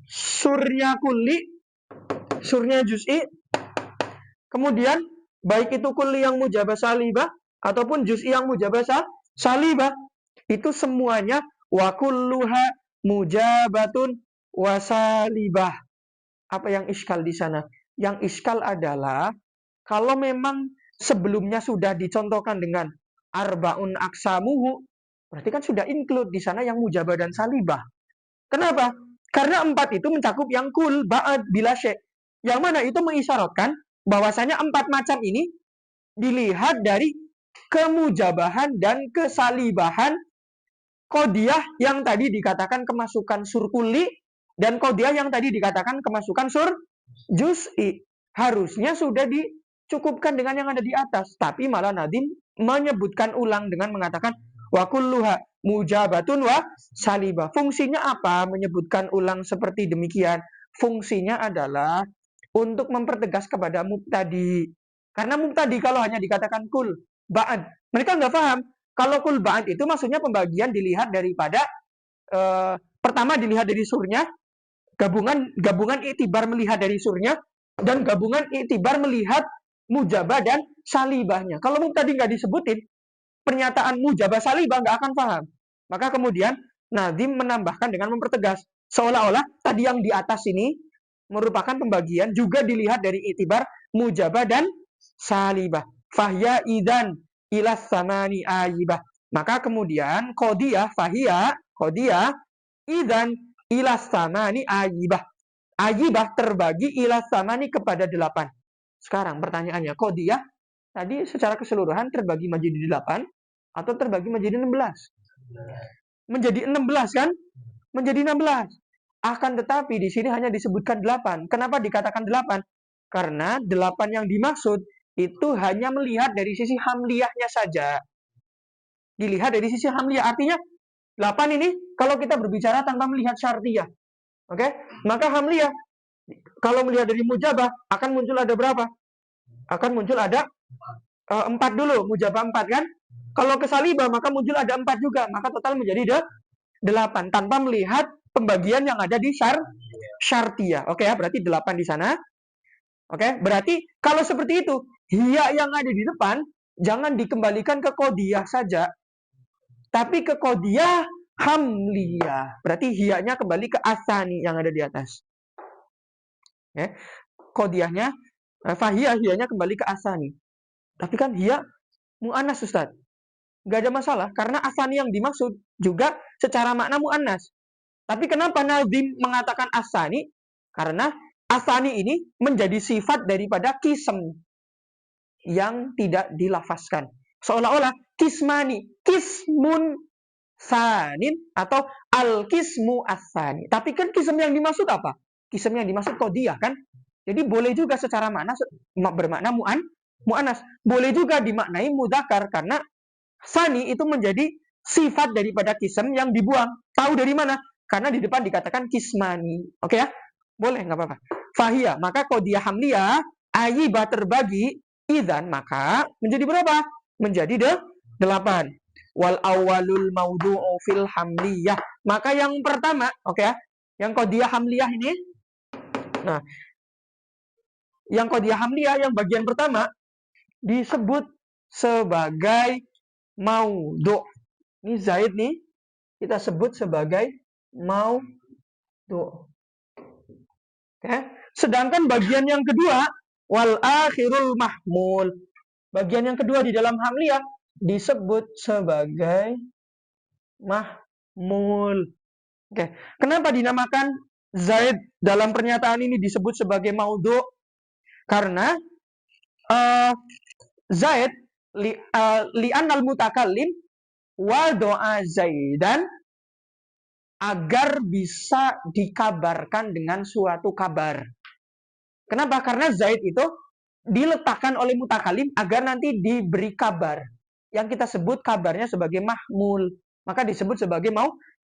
surnya kulli, surnya juz'i. Kemudian baik itu kulli yang mujabah salibah ataupun juz'i yang mujabah salibah, itu semuanya wa kulluha mujabatun wasalibah. Apa yang iskal di sana? Yang iskal adalah kalau memang sebelumnya sudah dicontohkan dengan arba'un aksamuhu, berarti kan sudah include di sana yang mujabah dan salibah. Kenapa? Karena 4 itu mencakup yang kul, ba'ad, bila syai'. Yang mana itu mengisyaratkan bahwasanya 4 macam ini dilihat dari kemujabahan dan kesalibahan qodiyah yang tadi dikatakan kemasukan sur kulli, dan qodiyah yang tadi dikatakan kemasukan sur juz'i. Harusnya sudah dicukupkan dengan yang ada di atas, tapi malah Nadim menyebutkan ulang dengan mengatakan wa kulluha mujabatun wa salibah. Fungsinya apa menyebutkan ulang seperti demikian? Fungsinya adalah untuk mempertegas kepada mubtadi. Karena mubtadi kalau hanya dikatakan kul ba'ad, mereka nggak paham. Kalau kul ba'ad itu maksudnya pembagian dilihat daripada pertama dilihat dari surnya, gabungan iktibar melihat dari surnya, dan gabungan iktibar melihat mujabah dan salibahnya. Kalau mubtadi nggak disebutin, pernyataan mujabah salibah nggak akan paham. Maka kemudian Nazim menambahkan dengan mempertegas, seolah-olah tadi yang di atas ini merupakan pembagian juga dilihat dari iktibar mujabah dan salibah. Fahya idan ilas samani ayibah. Maka kemudian qodiyah, fahya, qodiyah, idan ilas samani ayibah. Ayibah terbagi ilas samani kepada 8. Sekarang pertanyaannya, qodiyah tadi secara keseluruhan terbagi menjadi 8 atau terbagi menjadi 16? Menjadi 16 kan? Menjadi 16. Akan tetapi di sini hanya disebutkan 8. Kenapa dikatakan 8? Karena 8 yang dimaksud itu hanya melihat dari sisi hamliyahnya saja. Dilihat dari sisi hamliyah, artinya 8 ini kalau kita berbicara tanpa melihat syartiyah. Oke? Maka hamliyah kalau melihat dari mujabah akan muncul ada berapa? Akan muncul ada 4 dulu, mujabah 4 kan? Kalau ke salibah maka muncul ada 4 juga, maka total menjadi 8 tanpa melihat pembagian yang ada di syartiyah. Oke ya, berarti 8 di sana. Oke, berarti kalau seperti itu, hiya yang ada di depan jangan dikembalikan ke kodiyah saja, tapi ke kodiyah hamliyah. Berarti hiyanya kembali ke asani yang ada di atas. Ya, kodiyahnya fahiyah, hiyanya kembali ke asani. Tapi kan hiya mu'annas, Ustaz. Nggak ada masalah, karena asani yang dimaksud juga secara makna mu'annas. Tapi kenapa Nazim mengatakan asani? Karena asani ini menjadi sifat daripada kism yang tidak dilafazkan. Seolah-olah kismani, kismun sanin atau al-kismu asani. Tapi kan kism yang dimaksud apa? Kism yang dimaksud kodiyah kan? Jadi boleh juga secara makna bermakna mu'annas. Boleh juga dimaknai mudzakkar karena sani itu menjadi sifat daripada kism yang dibuang. Tahu dari mana? Karena di depan dikatakan kismani. Oke ya? Boleh, nggak apa-apa. Fahiyah, maka kodiyah hamliyah ayibah terbagi idzan, maka menjadi berapa? Menjadi 8. Wal awalul maudu'u fil hamliyah. Maka yang pertama, oke ya? Yang kodiyah hamliyah ini. Nah, yang kodiyah hamliyah yang bagian pertama disebut sebagai maudhu'. Ini Zaid nih, kita sebut sebagai maudhu'. Oke. Sedangkan bagian yang kedua, wal akhirul mahmul. Bagian yang kedua di dalam hamliyah disebut sebagai mahmul. Oke. Kenapa dinamakan Zaid dalam pernyataan ini disebut sebagai maudhu'? Karena Zaid li'annal mutakallim wado'a Zaidan, agar bisa dikabarkan dengan suatu kabar. Kenapa? Karena Zaid itu diletakkan oleh mutakalim agar nanti diberi kabar. Yang kita sebut kabarnya sebagai mahmul. Maka disebut sebagai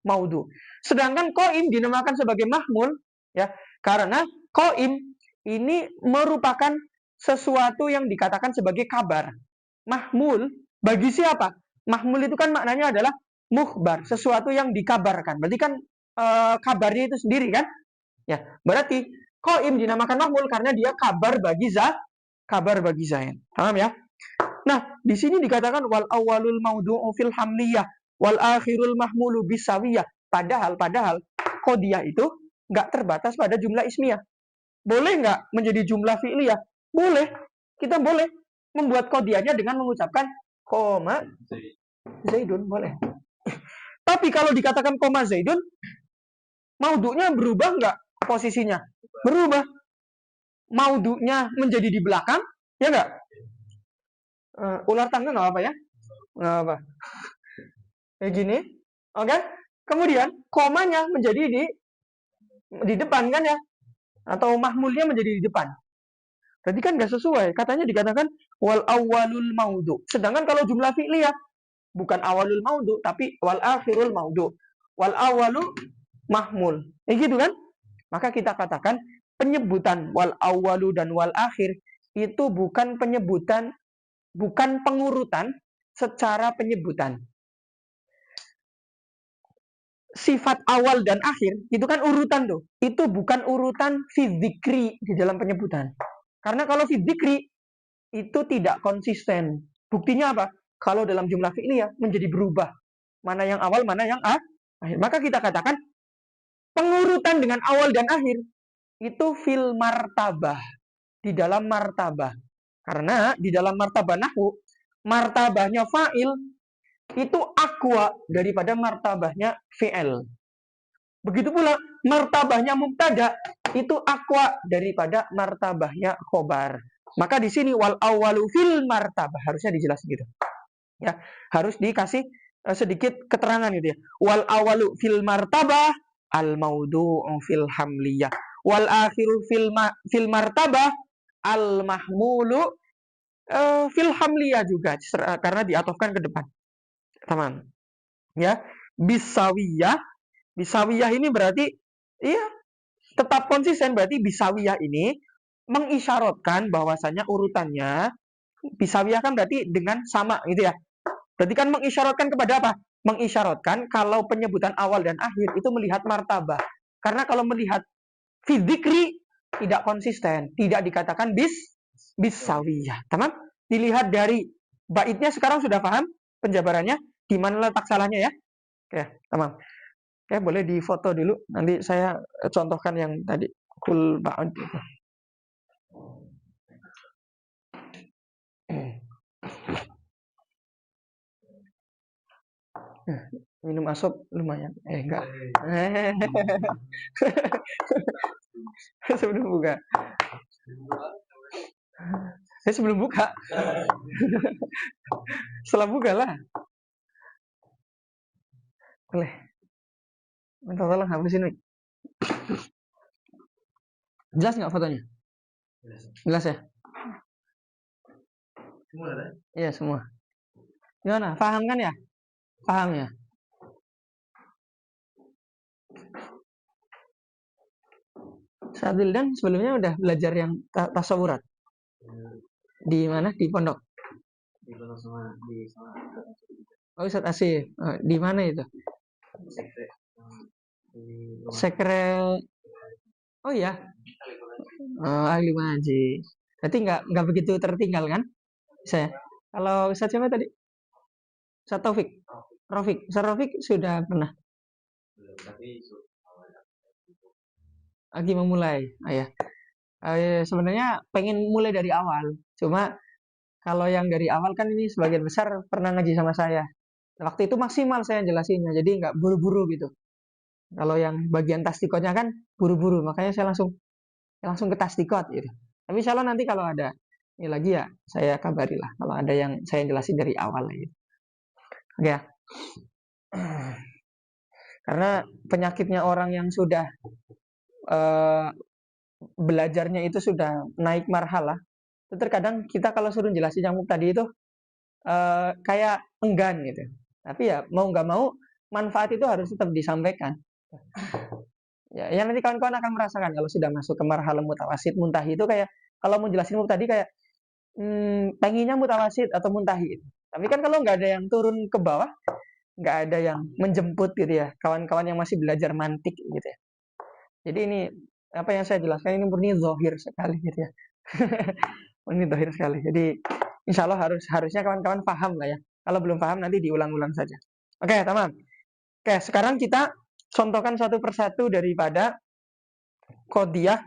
maudhu. Sedangkan qaim dinamakan sebagai mahmul, ya, karena qaim ini merupakan sesuatu yang dikatakan sebagai kabar. Mahmul bagi siapa? Mahmul itu kan maknanya adalah mukhbar, sesuatu yang dikabarkan. Berarti kan kabarnya itu sendiri kan? Ya, berarti qaim dinamakan mahmul karena dia kabar bagi Zaid. Paham ya? Nah, di sini dikatakan wal awwalul maudu'u fil hamliyah wal akhirul mahmulu bisawiyah. Padahal kodiyah itu nggak terbatas pada jumlah ismiyah. Boleh nggak menjadi jumlah fi'liyah? Boleh. Kita boleh membuat kodiyahnya dengan mengucapkan koma Zaidun, boleh. Tapi kalau dikatakan koma Zaidun, maudhu'nya berubah nggak posisinya? Berubah. Maudhu'nya menjadi di belakang, ya nggak? Ular tangga nggak apa ya? Nggak apa. Kayak gini, oke? Kemudian komanya menjadi di depan kan ya? Atau mahmulnya menjadi di depan. Berarti kan nggak sesuai. Katanya dikatakan wal awwalul maudhu'. Sedangkan kalau jumlah fi'liyah bukan awalul maudhu' tapi wal akhirul maudhu'. Wal awwalu mahmul. Gitu kan? Maka kita katakan penyebutan wal awwalu dan wal akhir itu bukan penyebutan, bukan pengurutan secara penyebutan. Sifat awal dan akhir itu kan urutan tuh. Itu bukan urutan fi dzikri di dalam penyebutan. Karena kalau fi dzikri itu tidak konsisten. Buktinya apa? Kalau dalam jumlah fi'liyah menjadi berubah. Mana yang awal, mana yang akhir. Maka kita katakan pengurutan dengan awal dan akhir itu fil martabah, di dalam martabah. Karena di dalam martabah nahwu, martabahnya fa'il itu aqwa daripada martabahnya fi'il. Begitu pula martabahnya mubtada itu aqwa daripada martabahnya khobar. Maka di sini wal awwalu fil martabah harusnya dijelasin gitu. Ya, harus dikasih sedikit keterangan gitu ya. Wal awwalu fil martabah al-maudu'u fil hamliyah. Wal akhiru fil martabah al-mahmulu fil hamliyah juga karena diatofkan ke depan. Teman. Ya. Bisawiyah ini berarti iya tetap konsisten, berarti bisawiyah ini mengisyaratkan bahwasanya urutannya bisawiyah kan berarti dengan sama gitu ya. Berarti kan mengisyaratkan kepada apa? Mengisyaratkan kalau penyebutan awal dan akhir itu melihat martabah. Karena kalau melihat fidzikri tidak konsisten, tidak dikatakan bisawiyah. Teman, dilihat dari baitnya sekarang sudah paham penjabarannya, di mana letak salahnya ya? Oke, teman. Oke, boleh difoto dulu. Nanti saya contohkan yang tadi. Kul ba'd. Minum asap lumayan. Enggak. Sebelum buka. Sebelum buka. Setelah buka lah. Boleh. Minta tolong habisin. Jelas nggak fotonya? Jelas ya? Semua ada? Iya, semua. Gimana? Paham kan ya? Paham ya? Sadil dan sebelumnya udah belajar yang tasawurat. Di mana? Di pondok. Di pondok sama Oh, Ustaz Asif. Di mana itu? Sekre. Oh iya. Ahli Maji. Berarti nggak begitu tertinggal kan? Saya. Kalau Ustaz siapa tadi? Ustaz Taufik. Ustaz Rafiq sudah pernah. Lagi memulai. Ya. Sebenarnya pengen mulai dari awal. Cuma kalau yang dari awal kan ini sebagian besar pernah ngaji sama saya. Waktu itu maksimal saya jelasinnya, jadi nggak buru-buru gitu. Kalau yang bagian tasdikotnya kan buru-buru, makanya saya langsung ke tasdikot gitu. Tapi insya Allah nanti kalau ada ini lagi ya saya kabarilah kalau ada yang saya jelasin dari awal gitu. Oke ya. Karena penyakitnya orang yang sudah belajarnya itu sudah naik marhalah, itu terkadang kita kalau suruh jelasin yang tadi itu kayak enggan gitu. Tapi ya mau nggak mau manfaat itu harus tetap disampaikan. Ya nanti kawan-kawan akan merasakan kalau sudah masuk ke marhalah mutawasid muntahi itu kayak kalau mau jelasin tadi kayak pengennya mutawasid atau muntahi. Tapi kan kalau nggak ada yang turun ke bawah, nggak ada yang menjemput gitu ya, kawan-kawan yang masih belajar mantik gitu ya. Jadi ini apa yang saya jelaskan ini murni zahir sekali gitu ya. Murni zahir sekali. Jadi insya Allah harusnya kawan-kawan paham lah ya. Kalau belum paham nanti diulang-ulang saja. Oke, teman. Oke, sekarang kita contohkan satu persatu daripada qadiyah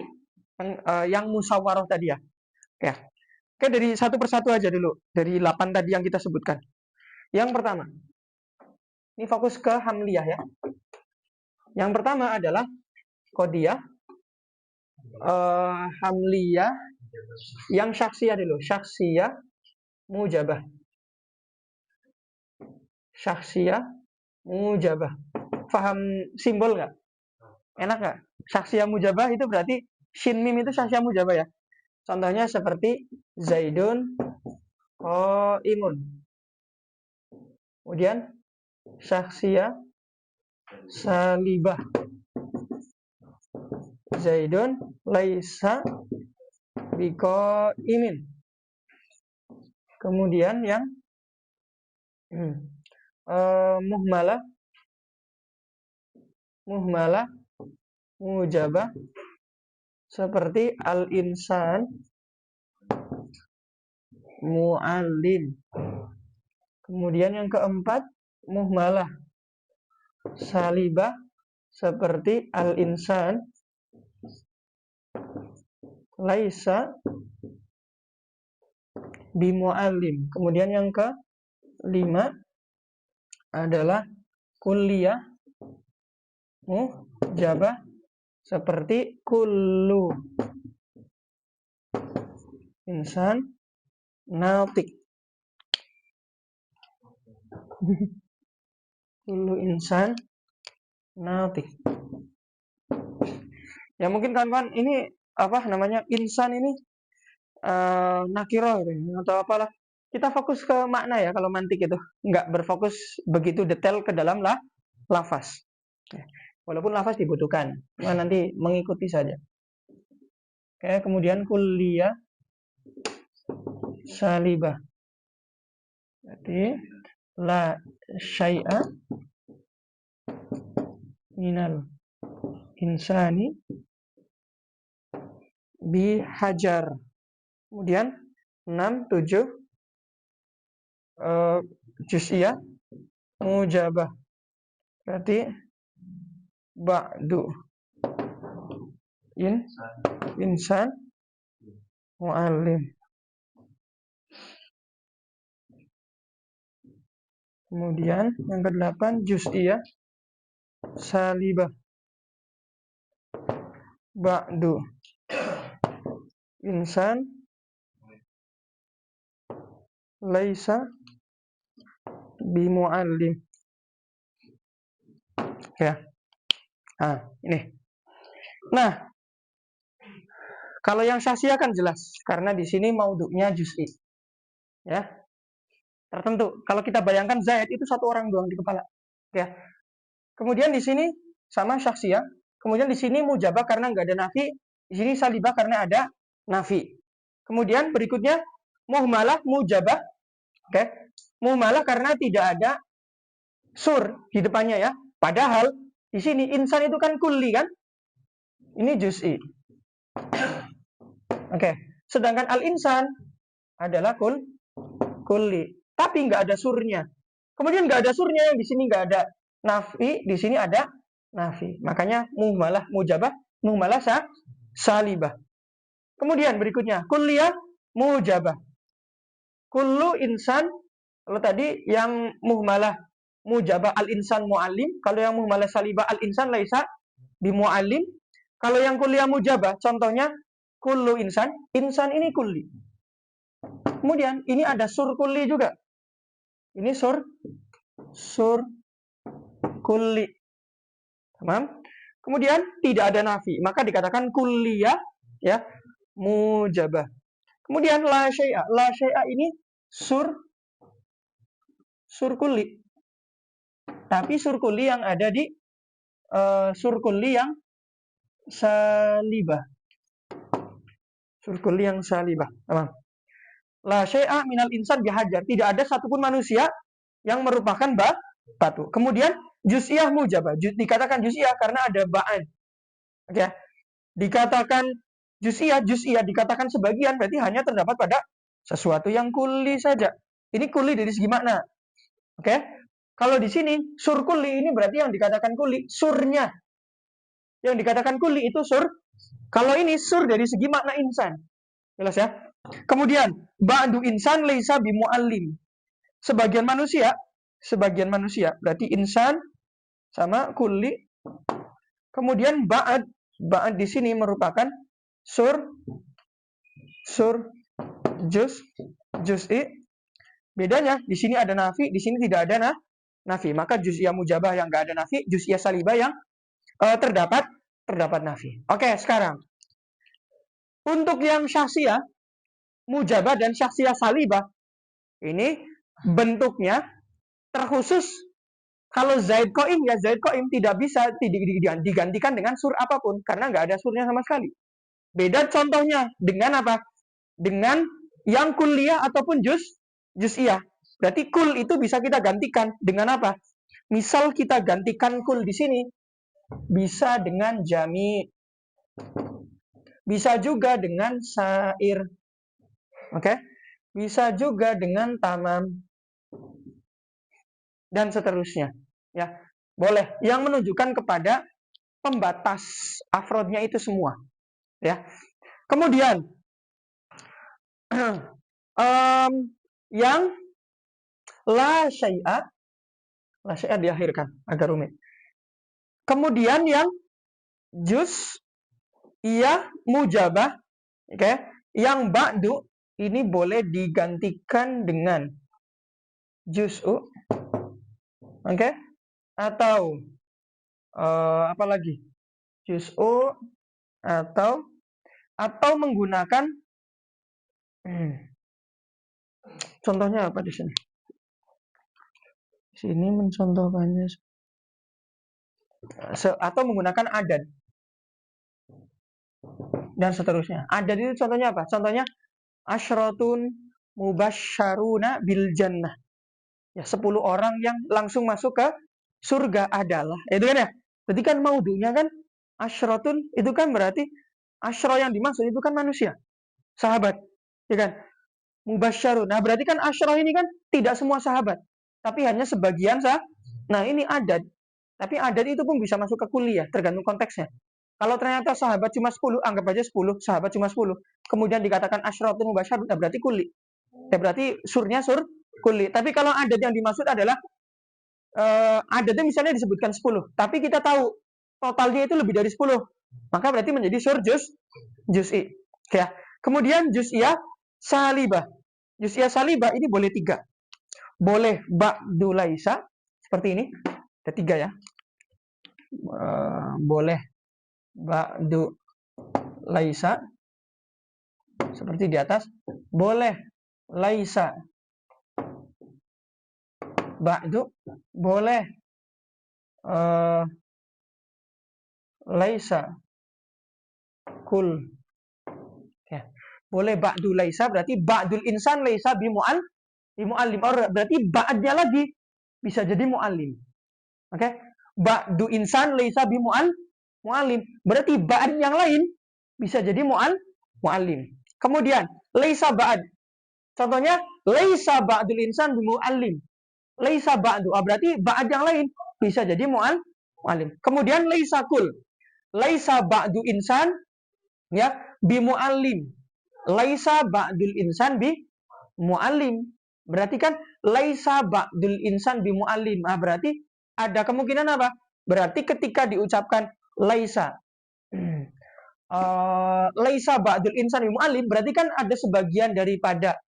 yang musyawarah tadi ya. Oke, dari satu persatu aja dulu. Dari 8 tadi yang kita sebutkan. Yang pertama. Ini fokus ke hamliyah ya. Yang pertama adalah qadiyah hamliyah yang syaksiyah dulu. Syaksiyah mujabah. Syaksiyah mujabah. Paham simbol nggak? Enak nggak? Syaksiyah mujabah itu berarti shin mim itu syaksiyah mujabah ya. Contohnya seperti Zaidun qaimun. Kemudian syaksiyah salibah. Zaidun laisa biqaimin. Kemudian yang muhmalah mujabah seperti al-insan mu'allim. Kemudian yang keempat muhmalah salibah seperti al-insan laisa bimu'allim. Kemudian yang kelima adalah kulliyah mujabah seperti kullu insan natik. Kullu insan natik. Ya mungkin kawan-kawan ini apa namanya insan ini nakiro gitu, atau apalah. Kita fokus ke makna ya kalau mantik itu, nggak berfokus begitu detail ke dalam lafaz. Ya. Walaupun lafaz dibutuhkan, nah, nanti mengikuti saja. Oke, kemudian kuliah salibah. Berarti la syai'a minal insani bihajar. Kemudian 6, 7 juz'iyah mujabah. Berarti ba'du insan mu'allim. Kemudian yang ke-8 juz'iyah salibah. Ba'du insan laisa bimu'allim. Ya. Nah, ini. Nah, kalau yang syasiyah kan jelas karena di sini maudhu'nya juz'i. Ya. Tertentu. Kalau kita bayangkan Zaid itu satu orang doang di kepala. Ya. Kemudian di sini sama syaksiyah. Kemudian di sini mujabah karena nggak ada nafi. Di sini salibah karena ada nafi. Kemudian berikutnya muhmalah mujabah. Oke. Muhmalah karena tidak ada sur di depannya ya. Padahal di sini insan itu kan kulli kan? Ini juz'i. Oke. Sedangkan al-insan adalah kulli. Tapi nggak ada surnya. Kemudian nggak ada surnya yang di sini nggak ada nafi, di sini ada nafi. Makanya muhmalah mujabah, muhmalah salibah. Kemudian berikutnya kulliyah mujabah. Kullu insan, kalau tadi yang muhmalah mujabah al-insan mu'allim, kalau yang muhmalah salibah al-insan laisa bimu'allim. Kalau yang kulliyah mujabah, contohnya kullu insan, insan ini kulli. Kemudian ini ada sur kulli juga. Ini sur kulli. Paham? Kemudian tidak ada nafi, maka dikatakan kulliyah ya mujabah. Kemudian la syai'a. La syai'a ini sur kulli. Tapi sur kulli yang ada di sur kulli yang salibah. Sur kulli yang salibah. Paham? La syai'a minal insan bihajar. Tidak ada satupun manusia yang merupakan batu. Kemudian juz'iyah mujabah. Dikatakan juz'iyah karena ada ba'an. Oke. Dikatakan juz'iyah dikatakan sebagian berarti hanya terdapat pada sesuatu yang kulli saja. Ini kulli dari segi makna. Oke. Kalau di sini sur kulli ini berarti yang dikatakan kulli surnya. Yang dikatakan kulli itu sur. Kalau ini sur dari segi makna insan. Jelas ya? Kemudian ba'du insan laisa bimu'allim. Sebagian manusia berarti insan sama kulli. Kemudian ba'ad di sini merupakan sur juz'i. Bedanya di sini ada nafi, di sini tidak ada nafi. Maka juz'iyah mujabah yang enggak ada nafi, juz'iyah salibah yang terdapat nafi. Oke, sekarang untuk yang syaksiyah mujabah dan syaksiyah salibah ini bentuknya terkhusus. Kalau Zaid Qaim ya Zaid Qaim tidak bisa digantikan dengan sur apapun karena nggak ada surnya sama sekali. Beda contohnya dengan apa? Dengan yang kulliyah ataupun juz'iyah. Berarti kul itu bisa kita gantikan dengan apa? Misal kita gantikan kul di sini bisa dengan jami, bisa juga dengan sair. Oke? Bisa juga dengan tamam dan seterusnya. Ya, boleh. Yang menunjukkan kepada pembatas afrodnya itu semua. Ya. Kemudian yang la syai'a diakhirkan agak rumit. Kemudian yang juz'iyah mujabah, oke, yang ba'du ini boleh digantikan dengan juz'u, oke, atau apa lagi? juz'u atau menggunakan contohnya apa di sini? Sini mencontohkannya atau menggunakan adad dan seterusnya. Adad itu contohnya apa? Contohnya asyratun mubasysyaruna bil jannah. Ya, 10 orang yang langsung masuk ke surga adalah. Itu kan ya? Berarti kan maudunya kan asyratun itu kan berarti asyra yang dimaksud itu kan manusia, sahabat. Ya kan? Mubasysyarun. Nah, berarti kan asyra ini kan tidak semua sahabat, tapi hanya sebagian sah. Nah, ini adad. Tapi adad itu pun bisa masuk ke kuliah, tergantung konteksnya. Kalau ternyata sahabat cuma 10, anggap aja 10, sahabat cuma 10. Kemudian dikatakan asyratun mubasysyarun, nah berarti kuli. Ya berarti surnya sur kuli. Tapi kalau adad yang dimaksud adalah adadnya misalnya disebutkan 10, tapi kita tahu totalnya itu lebih dari 10. Maka berarti menjadi sur juz'i. Ya. Kemudian juz'iyah salibah. Juz'iyah salibah ini boleh 3. Boleh ba'du laisa seperti ini. Ada 3 ya. Boleh ba'du laisa seperti di atas. Boleh laisa ba'du. Boleh laisa kul. Ya. Boleh ba'du laisa berarti ba'dul insan laisa bimu'allim. Berarti ba'dnya lagi bisa jadi mu'allim. Oke? Ba'du insan laisa bimu'allim. Berarti ba'd yang lain bisa jadi mu'allim. Kemudian laisa ba'd. Contohnya laisa ba'dul insan bimu'allim. Laisa ba'du. Berarti ba'd yang lain bisa jadi mu'allim. Kemudian laisa kul. Laisa ba'du insan ya bimu'allim. Laisa ba'dul insan bi mu'allim. Berarti kan laisa ba'dul insan bi mu'allim. Berarti ada kemungkinan apa? Berarti ketika diucapkan laisa laisa ba'dul insan bi mu'allim, berarti kan ada sebagian daripada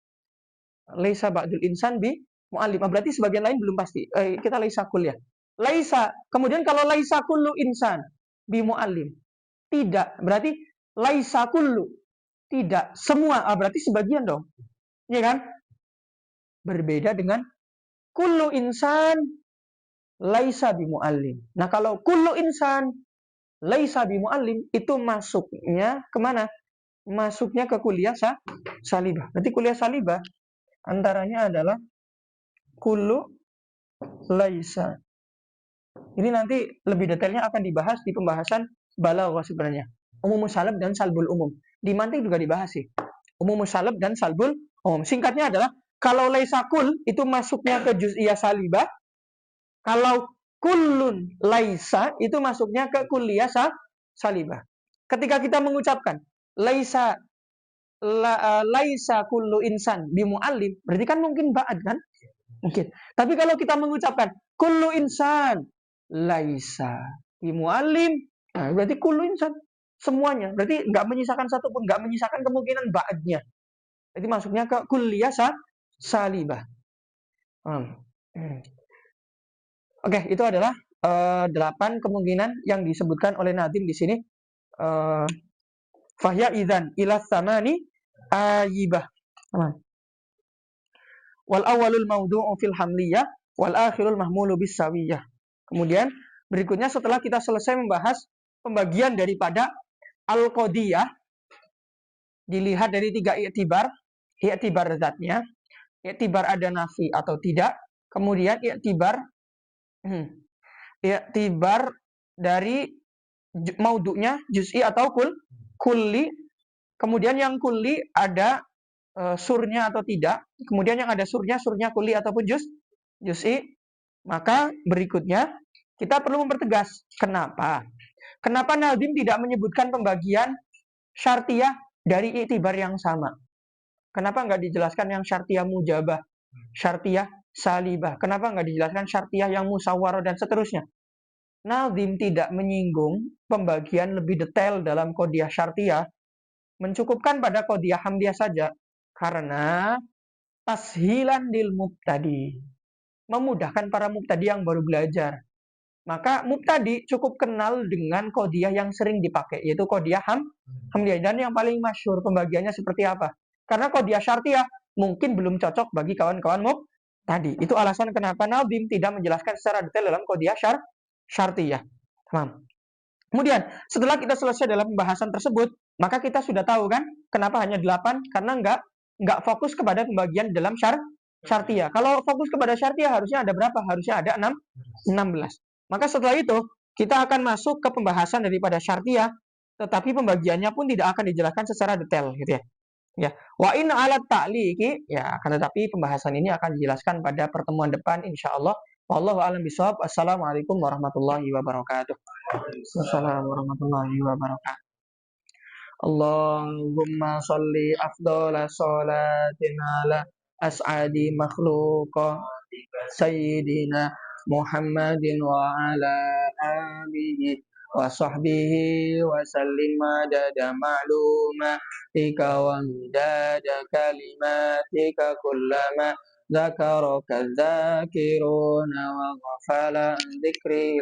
laisa ba'dul insan bi mu'allim. Berarti sebagian lain belum pasti. Kita laisa kul ya. Laisa. Kemudian kalau laisa kullu insan bi mu'allim. Tidak. Berarti laisa kullu. Tidak. Semua. Berarti sebagian dong. Iya kan? Berbeda dengan kullu insan laisa bi mu'allim. Nah, kalau kullu insan laisa bi mu'allim itu masuknya kemana? Masuknya ke kuliah salibah. Berarti kuliah salibah antaranya adalah kullu laisa. Ini nanti lebih detailnya akan dibahas di pembahasan balaghah sebenarnya. Umum salab dan salbul umum. Di mantik juga dibahas sih. Umum salab dan salbul umum. Singkatnya adalah kalau laisa kul itu masuknya ke juz'iyah salibah. Kalau kullun laisa itu masuknya ke kulliyah salibah. Ketika kita mengucapkan laisa kullu insan bimu'allim, berarti kan mungkin ba'ad kan? Mungkin. Tapi kalau kita mengucapkan kullu insan laisa bimu'allim, nah berarti kullu insan semuanya. Berarti nggak menyisakan satupun, nggak menyisakan kemungkinan ba'adnya. Jadi masuknya ke kulliyah salibah. Oke, itu adalah 8 kemungkinan yang disebutkan oleh Nadim di sini. Fahya idzan ila tsamani ayibah. Wal awwalul mawdu'u fil hamliyah wal akhirul mahmulu bis sawiyah. Kemudian berikutnya setelah kita selesai membahas pembagian daripada al-qadiyah, dilihat dari 3 i'tibar. I'tibar zatnya, i'tibar ada nafi atau tidak, kemudian i'tibar dari maudu'nya juz'i atau kulli. Kemudian yang kulli ada surnya atau tidak. Kemudian yang ada surnya kulli ataupun juz'i. Maka berikutnya kita perlu mempertegas. Kenapa? Kenapa Nadim tidak menyebutkan pembagian syartiyah dari i'tibar yang sama? Kenapa nggak dijelaskan yang syartiyah mujabah, syartiyah salibah? Kenapa nggak dijelaskan syartiyah yang musawwarah dan seterusnya? Nadim tidak menyinggung pembagian lebih detail dalam qadiyah syartiyah, mencukupkan pada qadiyah hamdiyah saja, karena tashilan lil mubtadi, memudahkan para mubtadi yang baru belajar. maka mubtadi cukup kenal dengan qadhiyah yang sering dipakai, yaitu qadhiyah hamziyah. Dan yang paling masyhur pembagiannya seperti apa? Karena qadhiyah syartiyah mungkin belum cocok bagi kawan-kawan mubtadi. Itu alasan kenapa Nazim tidak menjelaskan secara detail dalam qadhiyah syartiyah. Paham? Kemudian, setelah kita selesai dalam pembahasan tersebut, maka kita sudah tahu kan kenapa hanya 8? Karena nggak fokus kepada pembagian dalam syartiyah. Kalau fokus kepada syartiyah harusnya ada berapa? Harusnya ada 16. Maka setelah itu, kita akan masuk ke pembahasan daripada syartiyah, tetapi pembagiannya pun tidak akan dijelaskan secara detail gitu ya. Ya, wa in alat ta'liqi, ya, akan tetapi pembahasan ini akan dijelaskan pada pertemuan depan insyaallah. Wallahu a'lam bishawab. Assalamualaikum warahmatullahi wabarakatuh. Wassalamualaikum warahmatullahi wabarakatuh. Allahumma sholli afdhala sholatin ala as'adi makhluqa sayyidina Muhammadin wa ala alihi wa sahbihi wa sallim adada ma'lumatika wa midada kalimatika kullama dzakaraka dzakiruna wa ghafala dzikri